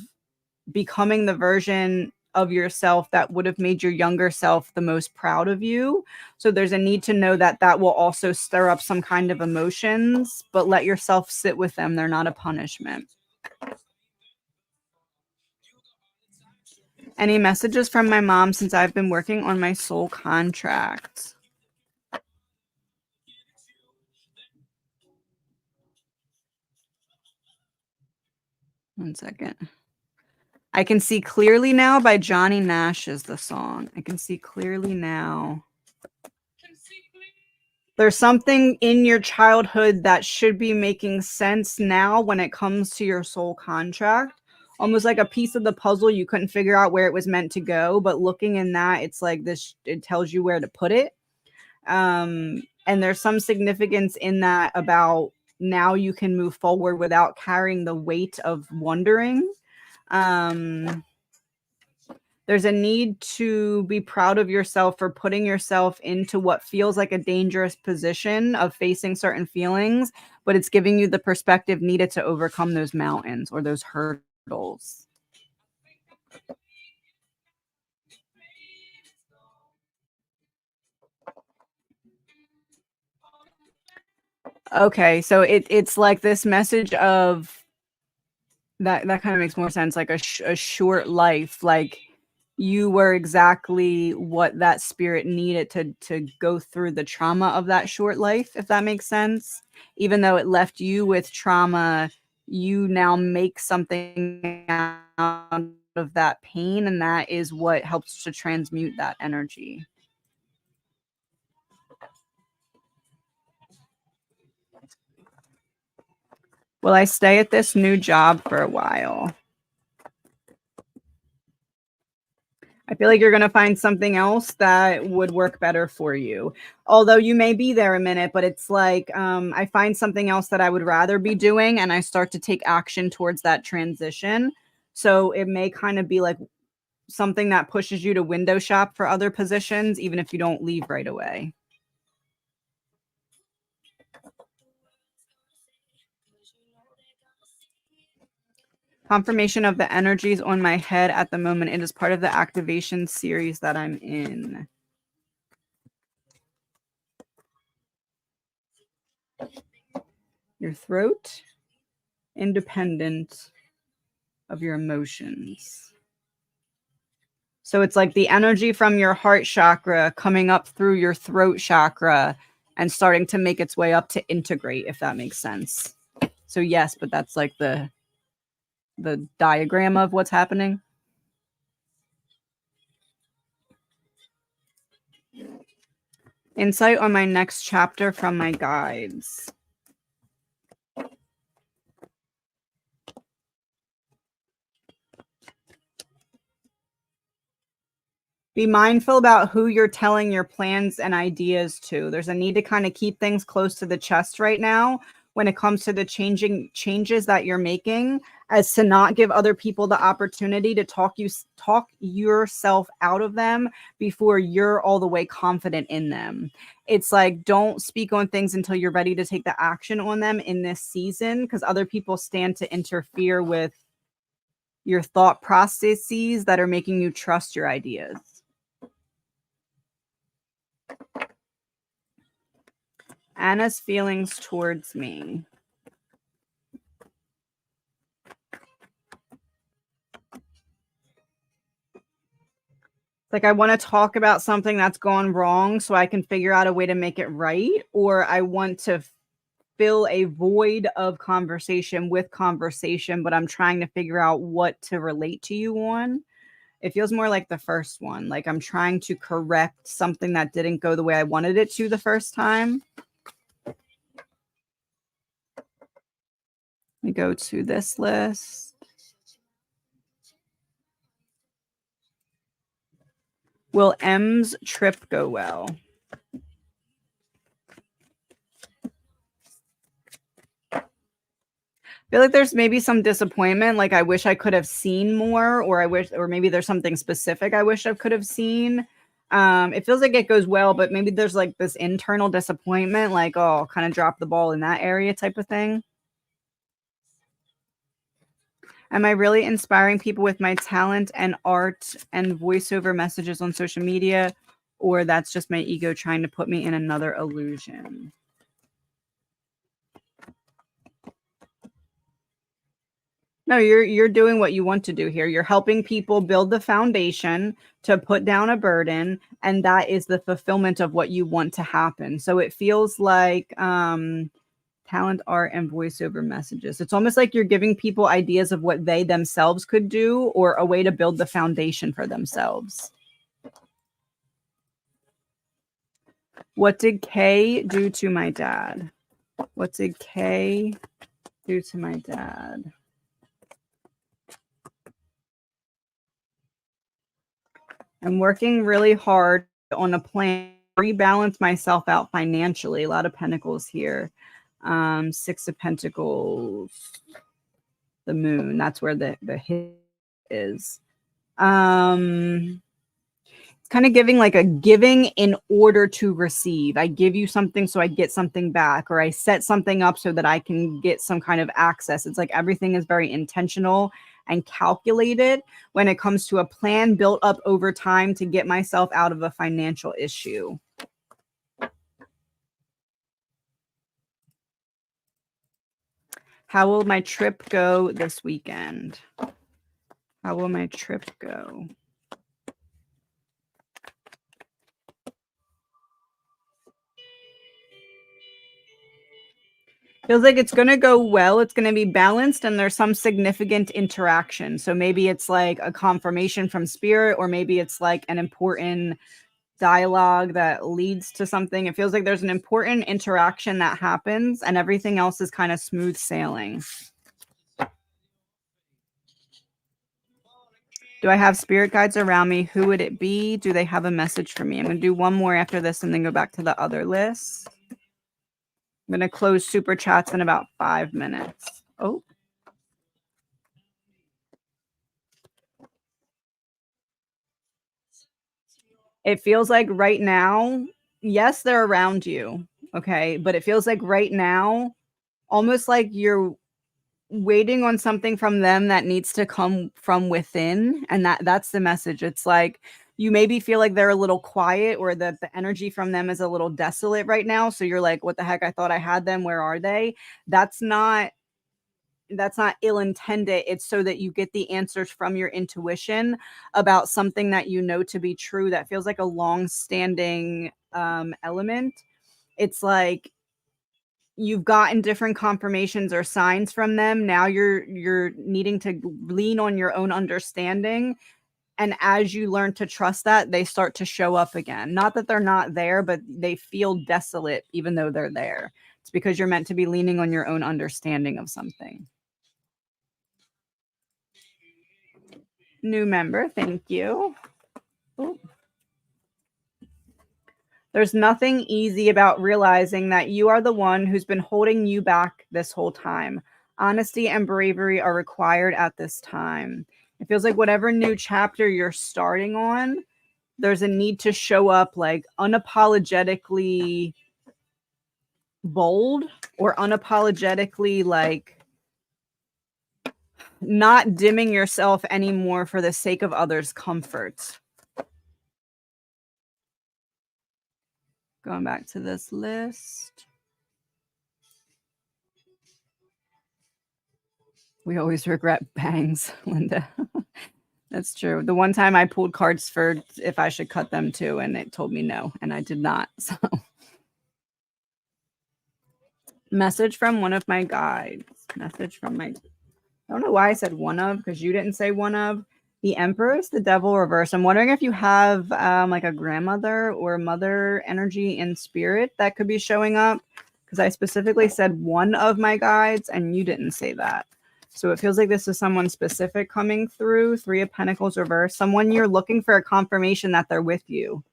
becoming the version of yourself that would have made your younger self the most proud of you. So there's a need to know that that will also stir up some kind of emotions, but let yourself sit with them. They're not a punishment. Any messages from my mom since I've been working on my soul contract? One second. I Can See Clearly Now by Johnny Nash is the song. I can see clearly now. There's something in your childhood that should be making sense now when it comes to your soul contract. Almost like a piece of the puzzle you couldn't figure out where it was meant to go, but looking in that, it's like this, it tells you where to put it. And there's some significance in that about now you can move forward without carrying the weight of wondering. There's a need to be proud of yourself for putting yourself into what feels like a dangerous position of facing certain feelings, but it's giving you the perspective needed to overcome those mountains or those hurdles. Okay, so it's like this message of that kind of makes more sense, like a short life, like you were exactly what that spirit needed to go through the trauma of that short life, if that makes sense. Even though it left you with trauma, you now make something out of that pain, and that is what helps to transmute that energy. Will I stay at this new job for a while? I feel like you're going to find something else that would work better for you. Although you may be there a minute, but it's like I find something else that I would rather be doing, and I start to take action towards that transition. So it may kind of be like something that pushes you to window shop for other positions, even if you don't leave right away. Confirmation of the energies on my head at the moment. It is part of the activation series that I'm in. Your throat, independent of your emotions. So it's like the energy from your heart chakra coming up through your throat chakra and starting to make its way up to integrate, if that makes sense. So yes, but that's like the diagram of what's happening. Insight on my next chapter from my guides. Be mindful about who you're telling your plans and ideas to. There's a need to kind of keep things close to the chest right now when it comes to the changes that you're making, as to not give other people the opportunity to talk yourself out of them before you're all the way confident in them. It's like, don't speak on things until you're ready to take the action on them in this season, because other people stand to interfere with your thought processes that are making you trust your ideas. Anna's feelings towards me. Like, I want to talk about something that's gone wrong so I can figure out a way to make it right, or I want to fill a void of conversation with conversation, but I'm trying to figure out what to relate to you on. It feels more like the first one. Like I'm trying to correct something that didn't go the way I wanted it to the first time. Let me go to this list. Will M's trip go well? I feel like there's maybe some disappointment. Like I wish I could have seen more, or maybe there's something specific I wish I could have seen. It feels like it goes well, but maybe there's like this internal disappointment, like, oh, kind of dropped the ball in that area type of thing. Am I really inspiring people with my talent and art and voiceover messages on social media, or that's just my ego trying to put me in another illusion? No, you're doing what you want to do here. You're helping people build the foundation to put down a burden, and that is the fulfillment of what you want to happen. So it feels like talent, art, and voiceover messages. It's almost like you're giving people ideas of what they themselves could do or a way to build the foundation for themselves. What did Kay do to my dad? What did Kay do to my dad? I'm working really hard on a plan to rebalance myself out financially. A lot of pentacles here. 6 of Pentacles. The moon. That's where the hit is. It's kind of giving like a giving in order to receive. I give you something so I get something back, or I set something up so that I can get some kind of access. It's like everything is very intentional and calculated when it comes to a plan built up over time to get myself out of a financial issue. How will my trip go this weekend? How will my trip go? Feels like it's going to go well. It's going to be balanced and there's some significant interaction. So maybe it's like a confirmation from spirit, or maybe it's like an important dialogue that leads to something. It feels like there's an important interaction that happens and everything else is kind of smooth sailing. Do I have spirit guides around me? Who would it be? Do they have a message for me? I'm going to do one more after this and then go back to the other list. I'm going to close super chats in about 5 minutes. Oh. It feels like right now, yes, they're around you. Okay. But it feels like right now, almost like you're waiting on something from them that needs to come from within. And that's the message. It's like you maybe feel like they're a little quiet, or that the energy from them is a little desolate right now. So you're like, what the heck? I thought I had them. Where are they? That's not ill intended. It's so that you get the answers from your intuition about something that you know to be true. That feels like a long standing element. It's like you've gotten different confirmations or signs from them. Now you're needing to lean on your own understanding. And as you learn to trust that, they start to show up again. Not that they're not there, but they feel desolate even though they're there. It's because you're meant to be leaning on your own understanding of something. New member, thank you. Ooh. There's nothing easy about realizing that you are the one who's been holding you back this whole time. Honesty and bravery are required at this time. It feels like whatever new chapter you're starting on, there's a need to show up like unapologetically bold, or unapologetically like not dimming yourself anymore for the sake of others' comfort. Going back to this list. We always regret bangs, Linda. That's true. The one time I pulled cards for if I should cut them too, and it told me no, and I did not. So, message from one of my guides. Message from my. I don't know why I said one of, because you didn't say one of. The Empress, the Devil reverse. I'm wondering if you have like a grandmother or mother energy in spirit that could be showing up, because I specifically said one of my guides and you didn't say that. So it feels like this is someone specific coming through. Three of Pentacles reverse. Someone you're looking for a confirmation that they're with you.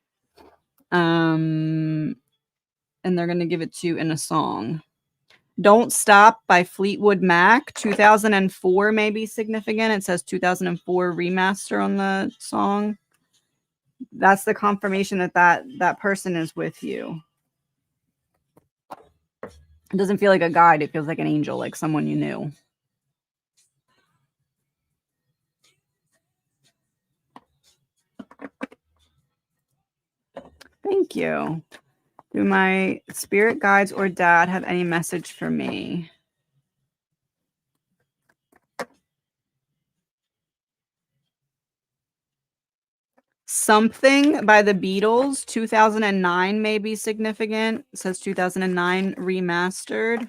And they're going to give it to you in a song. Don't Stop by Fleetwood Mac. 2004 may be significant. It says 2004 remaster on the song. That's the confirmation that that person is with you. It doesn't feel like a guide. It feels like an angel, like someone you knew. Thank you. Do my spirit guides or dad have any message for me? Something by the Beatles, 2009 may be significant. It says 2009 remastered.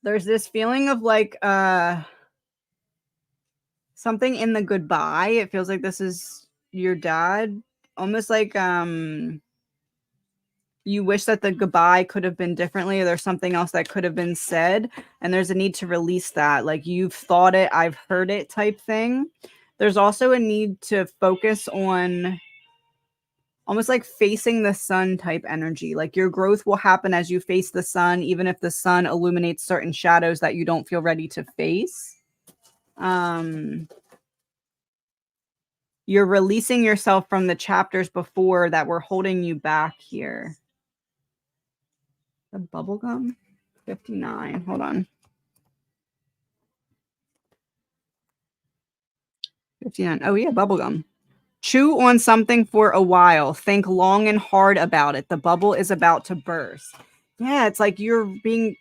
There's this feeling of like something in the goodbye. It feels like this is your dad. Almost like you wish that the goodbye could have been differently, or there's something else that could have been said, and there's a need to release that. Like, you've thought it, I've heard it type thing. There's also a need to focus on almost like facing the sun type energy. Like, your growth will happen as you face the sun, even if the sun illuminates certain shadows that you don't feel ready to face. You're releasing yourself from the chapters before that were holding you back here. The bubblegum? 59. Hold on. 59. Oh, yeah, bubblegum. Chew on something for a while. Think long and hard about it. The bubble is about to burst. Yeah, it's like you're being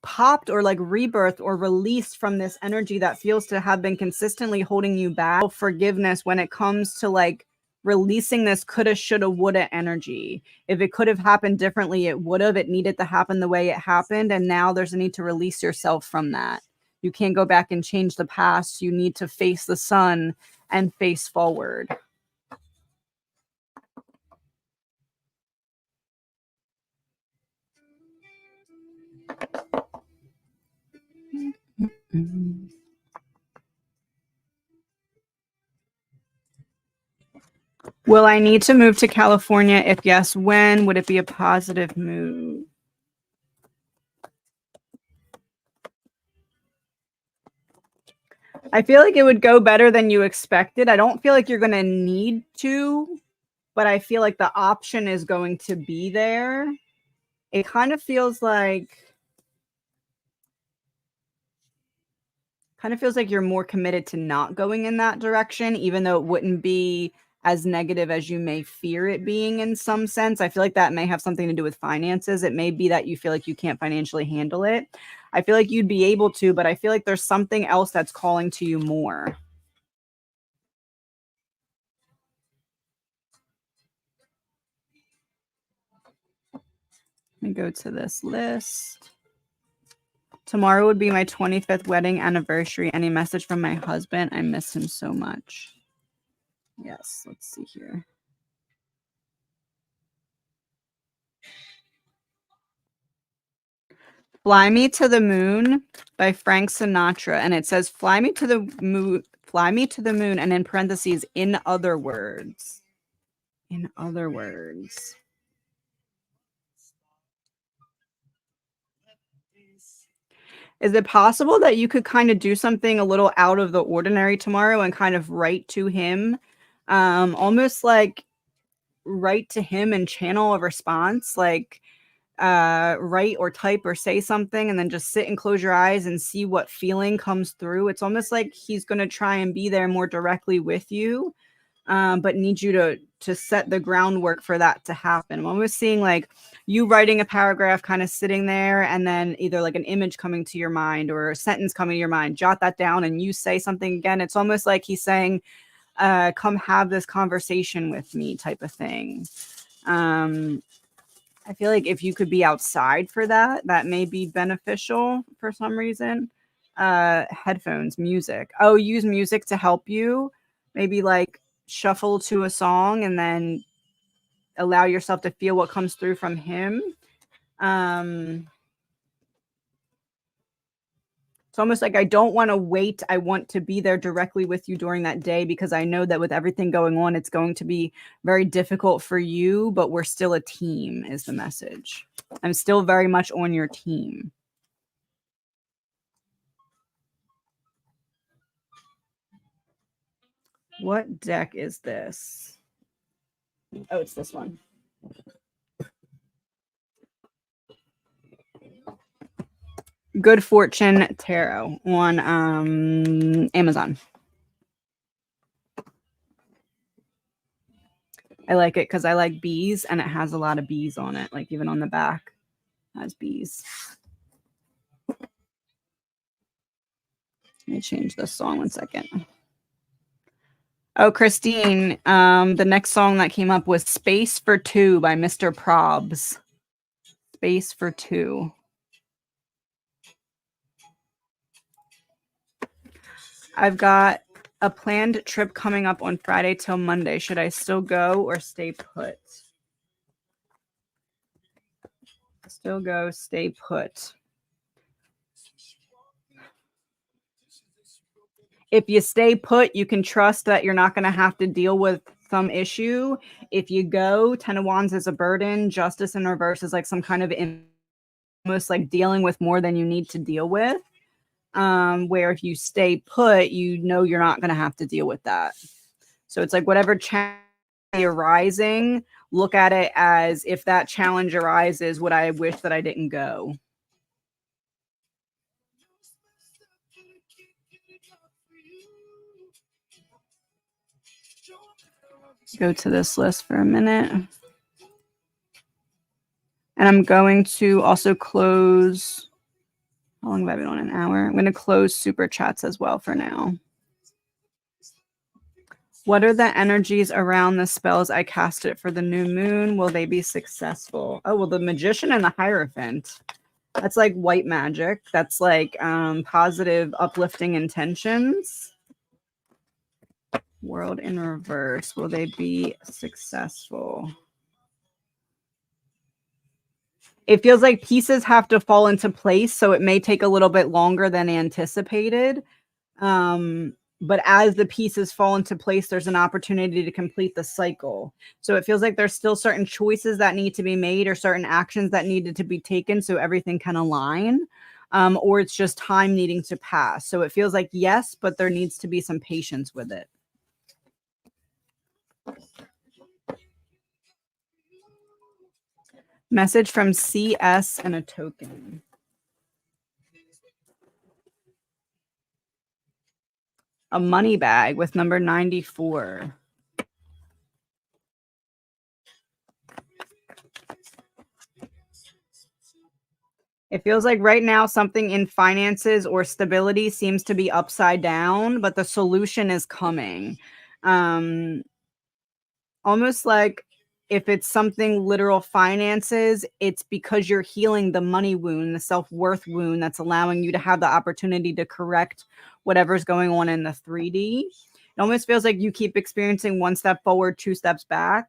popped or like rebirthed or released from this energy that feels to have been consistently holding you back. Forgiveness when it comes to like releasing this coulda, shoulda, woulda energy. If it could have happened differently, it would have. It needed to happen the way it happened. And now there's a need to release yourself from that. You can't go back and change the past. You need to face the sun and face forward. Will I need to move to California? If yes, when? Would it be a positive move? I feel like it would go better than you expected. I don't feel like you're going to need to, but I feel like the option is going to be there. It kind of feels like you're more committed to not going in that direction, even though it wouldn't be as negative as you may fear it being in some sense. I feel like that may have something to do with finances. It may be that you feel like you can't financially handle it. I feel like you'd be able to, but I feel like there's something else that's calling to you more. Let me go to this list. Tomorrow would be my 25th wedding anniversary. Any message from my husband? I miss him so much. Yes, let's see here. Fly Me to the Moon by Frank Sinatra. And it says, fly me to the moon, and in parentheses, in other words. In other words. Is it possible that you could kind of do something a little out of the ordinary tomorrow and kind of write to him? Almost like write to him and channel a response, like write or type or say something, and then just sit and close your eyes and see what feeling comes through. It's almost like he's going to try and be there more directly with you, but need you to set the groundwork for that to happen. I'm almost seeing like you writing a paragraph, kind of sitting there, and then either like an image coming to your mind or a sentence coming to your mind, jot that down and you say something again. It's almost like he's saying, come have this conversation with me type of thing. I feel like if you could be outside for that, that may be beneficial for some reason. Headphones, music. Oh, use music to help you. Maybe like shuffle to a song and then allow yourself to feel what comes through from him. It's almost like I don't want to wait. I want to be there directly with you during that day because I know that with everything going on, it's going to be very difficult for you, but we're still a team, is the message. I'm still very much on your team. What deck is this? Oh, it's this one. Good Fortune Tarot on Amazon. I like it because I like bees and it has a lot of bees on it. Like even on the back has bees. Let me change this song 1 second. Oh, Christine, the next song that came up was Space for Two by Mr. Probs. Space for Two. I've got a planned trip coming up on Friday till Monday. Should I still go or stay put? Still go, stay put. If you stay put, you can trust that you're not going to have to deal with some issue. If you go, Ten of Wands is a burden. Justice in reverse is like some kind of almost like dealing with more than you need to deal with. Where if you stay put, you know you're not going to have to deal with that. So it's like whatever challenge arising, look at it as if that challenge arises, would I wish that I didn't go? Go to this list for a minute. And I'm going to also close. How long have I been on? An hour? I'm going to close super chats as well for now. What are the energies around the spells I cast it for the new moon? Will they be successful? Oh, well, the Magician and the Hierophant. That's like white magic. That's like positive, uplifting intentions. World in reverse. Will they be successful? It feels like pieces have to fall into place, so it may take a little bit longer than anticipated. But as the pieces fall into place, there's an opportunity to complete the cycle. So it feels like there's still certain choices that need to be made or certain actions that needed to be taken so everything can align. Or it's just time needing to pass. So it feels like yes, but there needs to be some patience with it. Message from CS and a token. A money bag with number 94. It feels like right now something in finances or stability seems to be upside down, but the solution is coming. Almost like if it's something literal finances, it's because you're healing the money wound, the self-worth wound that's allowing you to have the opportunity to correct whatever's going on in the 3D. It almost feels like you keep experiencing one step forward, two steps back,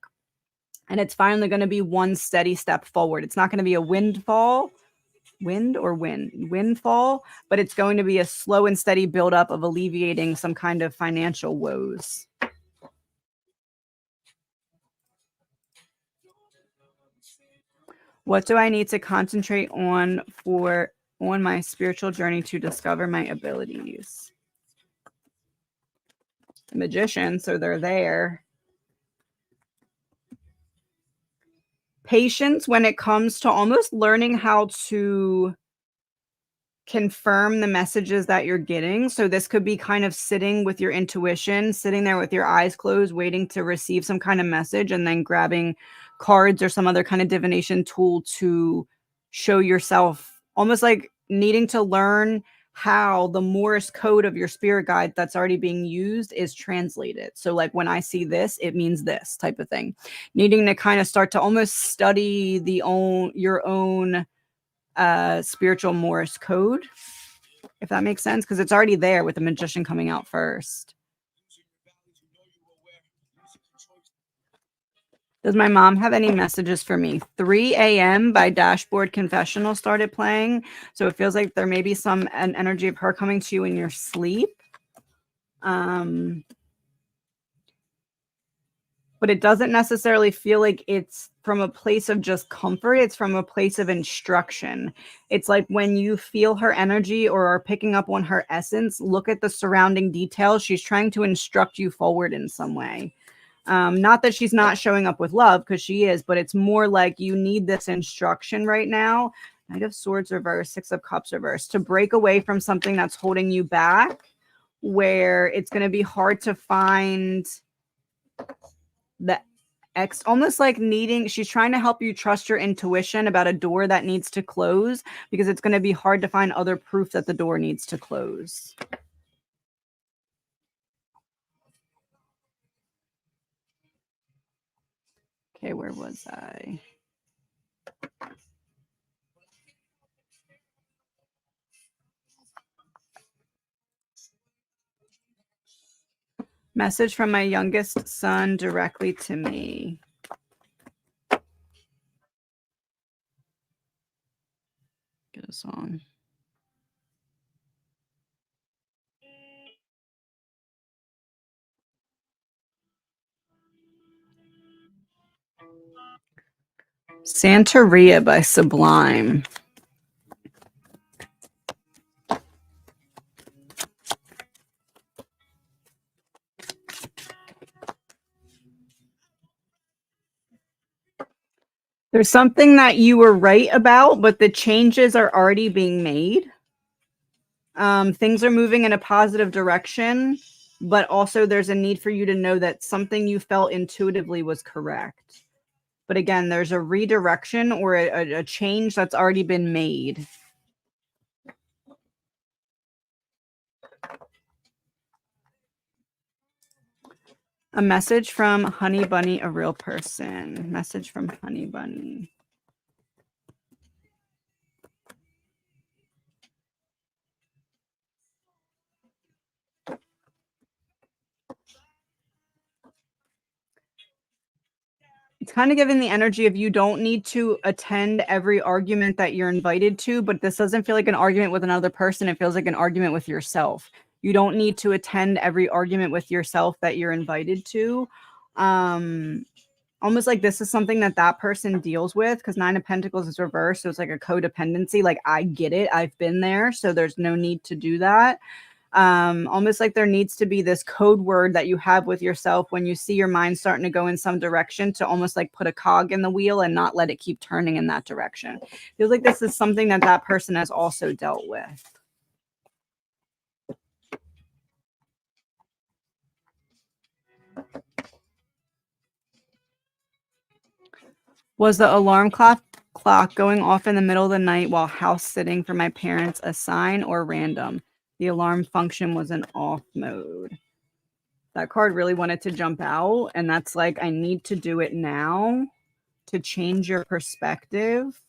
and it's finally going to be one steady step forward. It's not going to be a windfall, windfall, but it's going to be a slow and steady buildup of alleviating some kind of financial woes. What do I need to concentrate on my spiritual journey to discover my abilities? The Magician, so they're there. Patience when it comes to almost learning how to confirm the messages that you're getting. So this could be kind of sitting with your intuition, sitting there with your eyes closed, waiting to receive some kind of message, and then grabbing cards or some other kind of divination tool to show yourself, almost like needing to learn how the Morse code of your spirit guide that's already being used is translated. So like when I see this, it means this type of thing. Needing to kind of start to almost study your own spiritual Morse code, if that makes sense, because it's already there with the magician coming out first. Does my mom have any messages for me? 3 a.m. by Dashboard Confessional started playing. So it feels like there may be an energy of her coming to you in your sleep. But it doesn't necessarily feel like it's from a place of just comfort. It's from a place of instruction. It's like when you feel her energy or are picking up on her essence, look at the surrounding details. She's trying to instruct you forward in some way. Not that she's not showing up with love, because she is, but it's more like you need this instruction right now. Knight of Swords reverse, Six of Cups reverse, to break away from something that's holding you back, where it's going to be hard to find the almost like she's trying to help you trust your intuition about a door that needs to close, because it's going to be hard to find other proof that the door needs to close. Okay, where was I? Message from my youngest son directly to me. Get a song. Santeria by Sublime. There's something that you were right about, but the changes are already being made. Things are moving in a positive direction, but also there's a need for you to know that something you felt intuitively was correct. But again, there's a redirection or a change that's already been made. A message from Honey Bunny, a real person. Message from Honey Bunny. It's kind of giving the energy of you don't need to attend every argument that you're invited to, but this doesn't feel like an argument with another person. It feels like an argument with yourself. You don't need to attend every argument with yourself that you're invited to. Almost like this is something that person deals with, because 9 of Pentacles is reversed. So it's like a codependency. Like, I get it. I've been there. So there's no need to do that. Almost like there needs to be this code word that you have with yourself when you see your mind starting to go in some direction, to almost like put a cog in the wheel and not let it keep turning in that direction. Feels like this is something that person has also dealt with. Was the alarm clock going off in the middle of the night while house sitting for my parents a sign or random? The alarm function was in off mode. That card really wanted to jump out, and that's like, I need to do it now to change your perspective.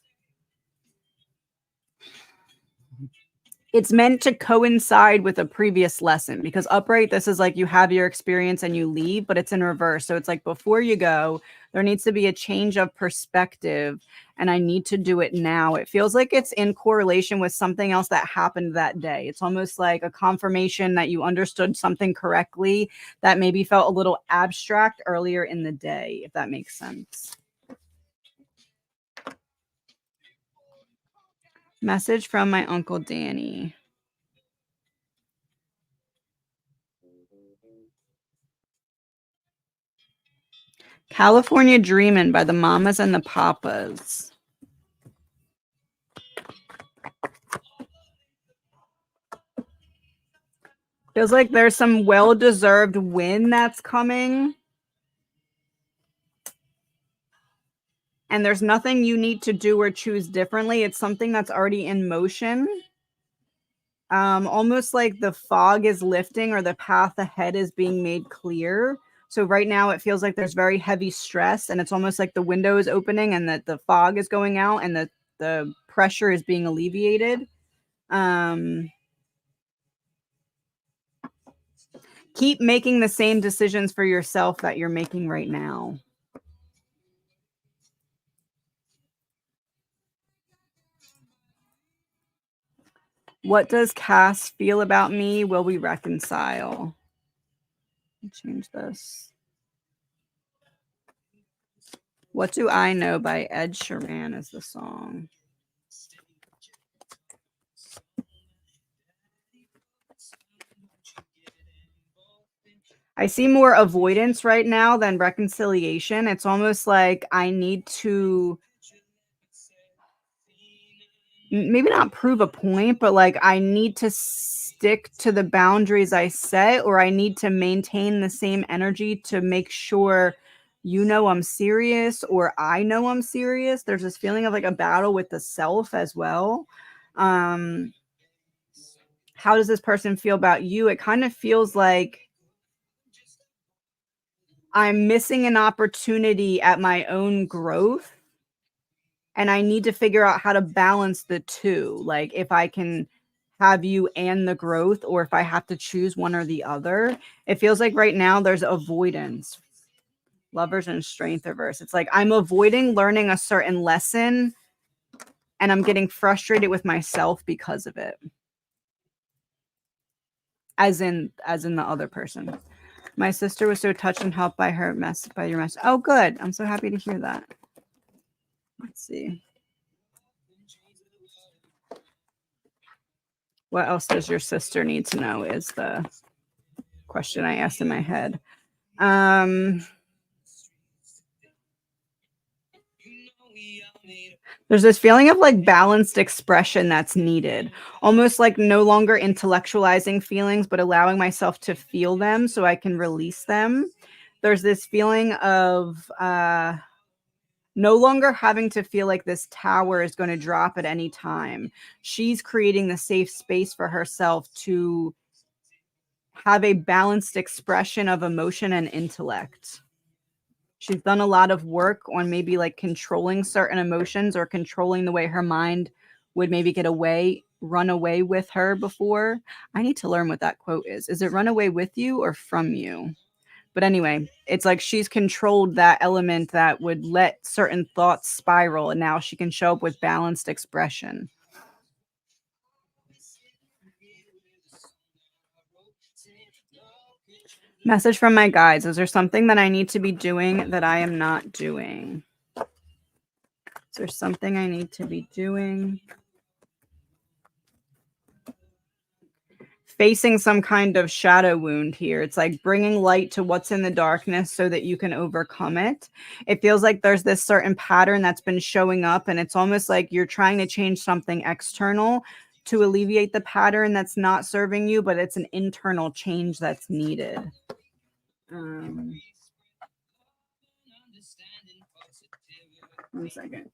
It's meant to coincide with a previous lesson, because upright, this is like you have your experience and you leave, but it's in reverse. So it's like, before you go, there needs to be a change of perspective, and I need to do it now. It feels like it's in correlation with something else that happened that day. It's almost like a confirmation that you understood something correctly that maybe felt a little abstract earlier in the day, if that makes sense. Message from my Uncle Danny. California Dreamin' by the Mamas and the Papas. Feels like there's some well-deserved win that's coming. And there's nothing you need to do or choose differently. It's something that's already in motion. Almost like the fog is lifting or the path ahead is being made clear. So right now it feels like there's very heavy stress, and it's almost like the window is opening and that the fog is going out and the pressure is being alleviated. Keep making the same decisions for yourself that you're making right now. What does Cass feel about me? Will we reconcile? Change this. What Do I Know by Ed Sheeran is the song. I see more avoidance right now than reconciliation. It's almost like I need to maybe not prove a point, but like I need to stick to the boundaries I set, or I need to maintain the same energy to make sure you know I'm serious or I know I'm serious. There's this feeling of like a battle with the self as well. Um, how does this person feel about you? It kind of feels like I'm missing an opportunity at my own growth, and I need to figure out how to balance the two. Like if I can have you and the growth, or if I have to choose one or the other. It feels like right now there's avoidance. Lovers and strength reverse. It's like I'm avoiding learning a certain lesson and I'm getting frustrated with myself because of it. As in the other person. My sister was so touched and helped by your message. Oh, good. I'm so happy to hear that. Let's see. What else does your sister need to know is the question I asked in my head. There's this feeling of like balanced expression that's needed, almost like no longer intellectualizing feelings, but allowing myself to feel them so I can release them. There's this feeling of no longer having to feel like this tower is going to drop at any time. She's creating the safe space for herself to have a balanced expression of emotion and intellect. She's done a lot of work on maybe like controlling certain emotions or controlling the way her mind would maybe run away with her before. I need to learn what that quote is. Is it run away with you or from you? But anyway, it's like she's controlled that element that would let certain thoughts spiral, and now she can show up with balanced expression. Message from my guides. Is there something that I need to be doing that I am not doing? Is there something I need to be doing? Facing some kind of shadow wound here. It's like bringing light to what's in the darkness so that you can overcome it. It feels like there's this certain pattern that's been showing up, and it's almost like you're trying to change something external to alleviate the pattern that's not serving you, but it's an internal change that's needed. Um, 1 second.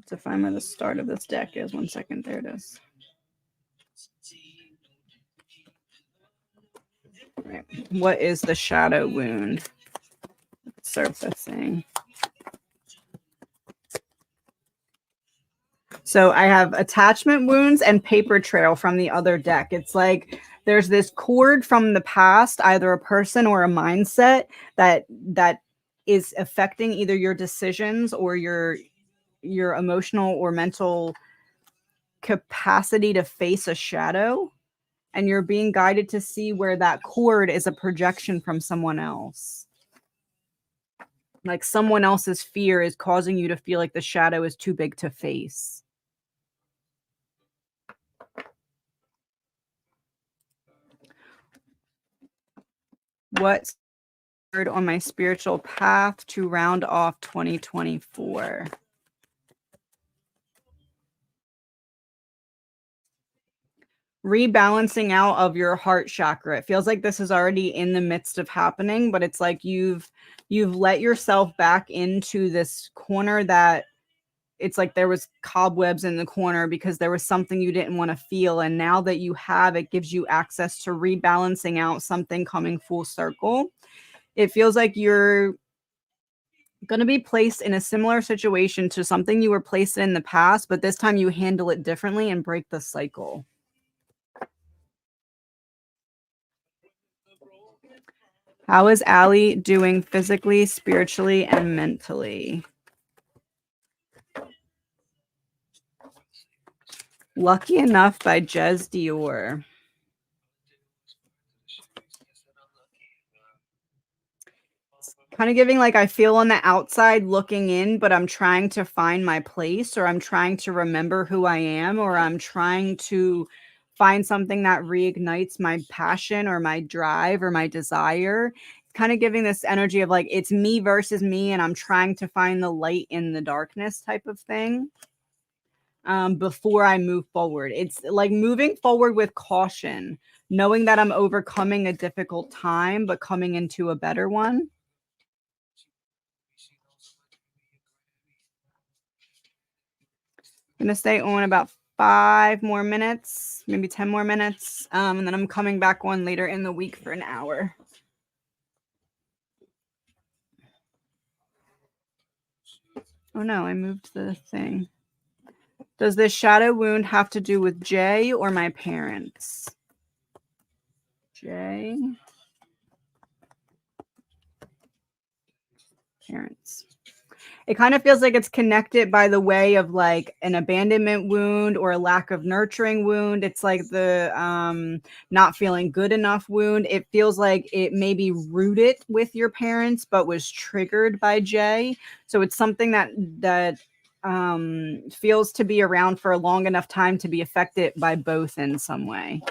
To find where the start of this deck is. 1 second. There it is. Right. What is the shadow wound? Surfacing. So I have attachment wounds and paper trail from the other deck. It's like there's this cord from the past, either a person or a mindset that is affecting either your decisions or your emotional or mental capacity to face a shadow. And you're being guided to see where that cord is a projection from someone else. Like someone else's fear is causing you to feel like the shadow is too big to face. What on my spiritual path to round off 2024. Rebalancing out of your heart chakra. It feels like this is already in the midst of happening, but it's like you've let yourself back into this corner that it's like there was cobwebs in the corner because there was something you didn't want to feel, and now that you have, it gives you access to rebalancing out something coming full circle. It feels like you're going to be placed in a similar situation to something you were placed in the past, but this time you handle it differently and break the cycle. How is Allie doing physically, spiritually, and mentally? Lucky Enough by Jez Dior. Kind of giving like I feel on the outside looking in, but I'm trying to find my place, or I'm trying to remember who I am, or I'm trying to find something that reignites my passion or my drive or my desire. Kind of giving this energy of like it's me versus me, and I'm trying to find the light in the darkness type of thing. Before I move forward, it's like moving forward with caution, knowing that I'm overcoming a difficult time, but coming into a better one. Gonna stay on about 5 more minutes, maybe 10 more minutes. And then I'm coming back on later in the week for an hour. Oh no, I moved the thing. Does this shadow wound have to do with Jay or my parents? Jay. Parents. It kind of feels like it's connected by the way of like an abandonment wound or a lack of nurturing wound. It's like the not feeling good enough wound. It feels like it may be rooted with your parents, but was triggered by Jay. So it's something that feels to be around for a long enough time to be affected by both in some way.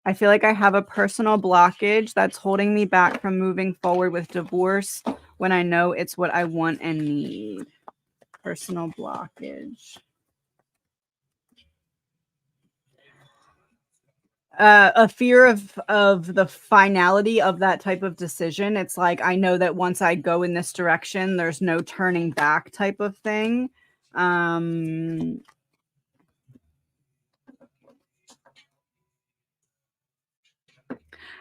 I feel like I have a personal blockage that's holding me back from moving forward with divorce when I know it's what I want and need. Personal blockage. A fear of the finality of that type of decision. It's like I know that once I go in this direction, there's no turning back type of thing.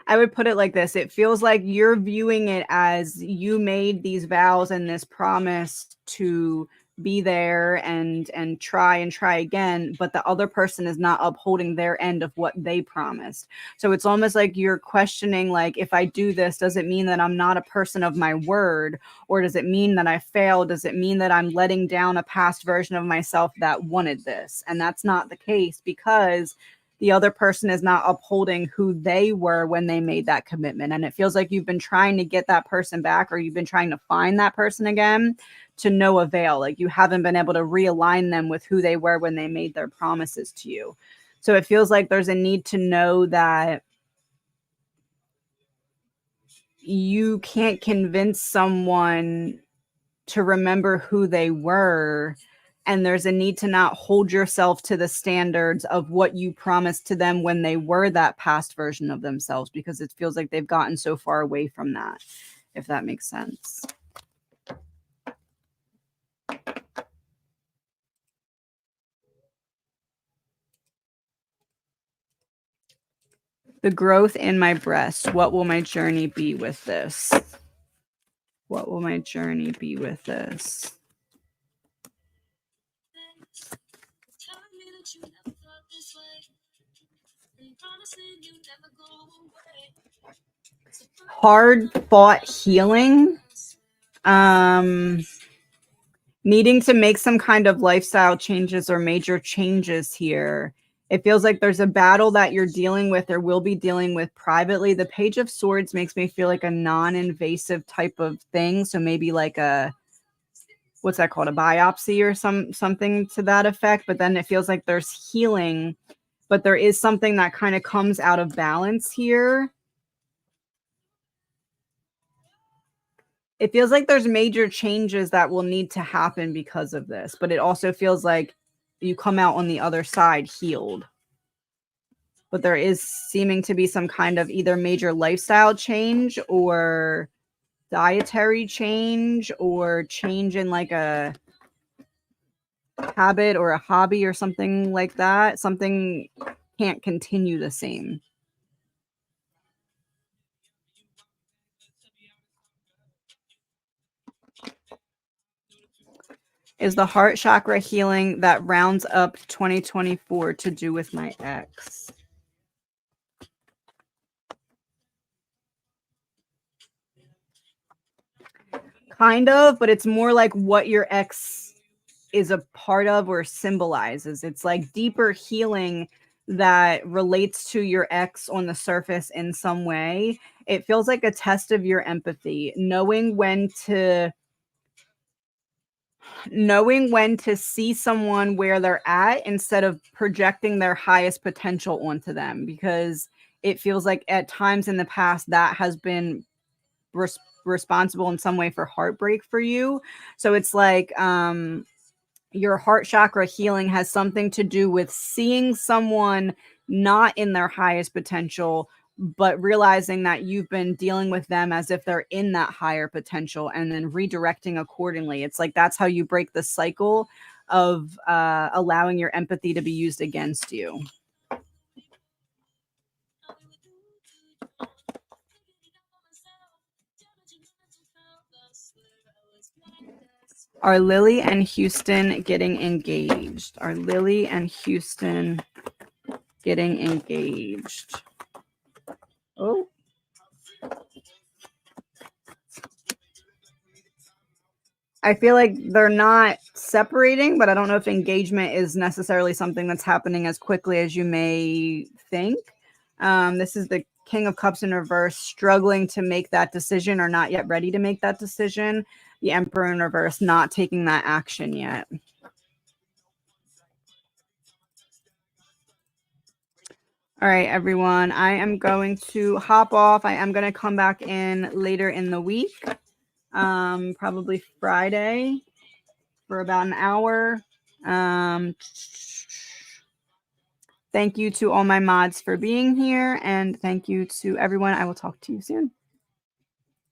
I would put it like this. It feels like you're viewing it as you made these vows and this promise to be there and try again, but the other person is not upholding their end of what they promised. So it's almost like you're questioning, like, if I do this, does it mean that I'm not a person of my word, or does it mean that I failed? Does it mean that I'm letting down a past version of myself that wanted this? And that's not the case, because the other person is not upholding who they were when they made that commitment. And it feels like you've been trying to get that person back, or you've been trying to find that person again, to no avail. Like you haven't been able to realign them with who they were when they made their promises to you. So it feels like there's a need to know that you can't convince someone to remember who they were, and there's a need to not hold yourself to the standards of what you promised to them when they were that past version of themselves, because it feels like they've gotten so far away from that, if that makes sense. The growth in my breast. What will my journey be with this? What will my journey be with this? Hard fought healing. Needing to make some kind of lifestyle changes or major changes here. It feels like there's a battle that you're dealing with or will be dealing with privately. The Page of Swords makes me feel like a non-invasive type of thing. So maybe like a, what's that called? A biopsy or something to that effect. But then it feels like there's healing but there is something that kind of comes out of balance here. It feels like there's major changes that will need to happen because of this, but it also feels like you come out on the other side healed. But there is seeming to be some kind of either major lifestyle change or dietary change or change in like a habit or a hobby or something like that. Something can't continue the same. Is the heart chakra healing that rounds up 2024 to do with my ex? Kind of, but it's more like what your ex is a part of or symbolizes. It's like deeper healing that relates to your ex on the surface in some way. It feels like a test of your empathy, knowing when to see someone where they're at instead of projecting their highest potential onto them, because it feels like at times in the past that has been responsible in some way for heartbreak for you. So it's like your heart chakra healing has something to do with seeing someone not in their highest potential, but realizing that you've been dealing with them as if they're in that higher potential and then redirecting accordingly. It's like that's how you break the cycle of allowing your empathy to be used against you. Are Lily and Houston getting engaged? Are Lily and Houston getting engaged? Oh. I feel like they're not separating, but I don't know if engagement is necessarily something that's happening as quickly as you may think. This is the King of Cups in reverse, struggling to make that decision or not yet ready to make that decision. The Emperor in reverse, not taking that action yet. All right, everyone. I am going to hop off. I am going to come back in later in the week, probably Friday for about an hour. Thank you to all my mods for being here, and thank you to everyone. I will talk to you soon.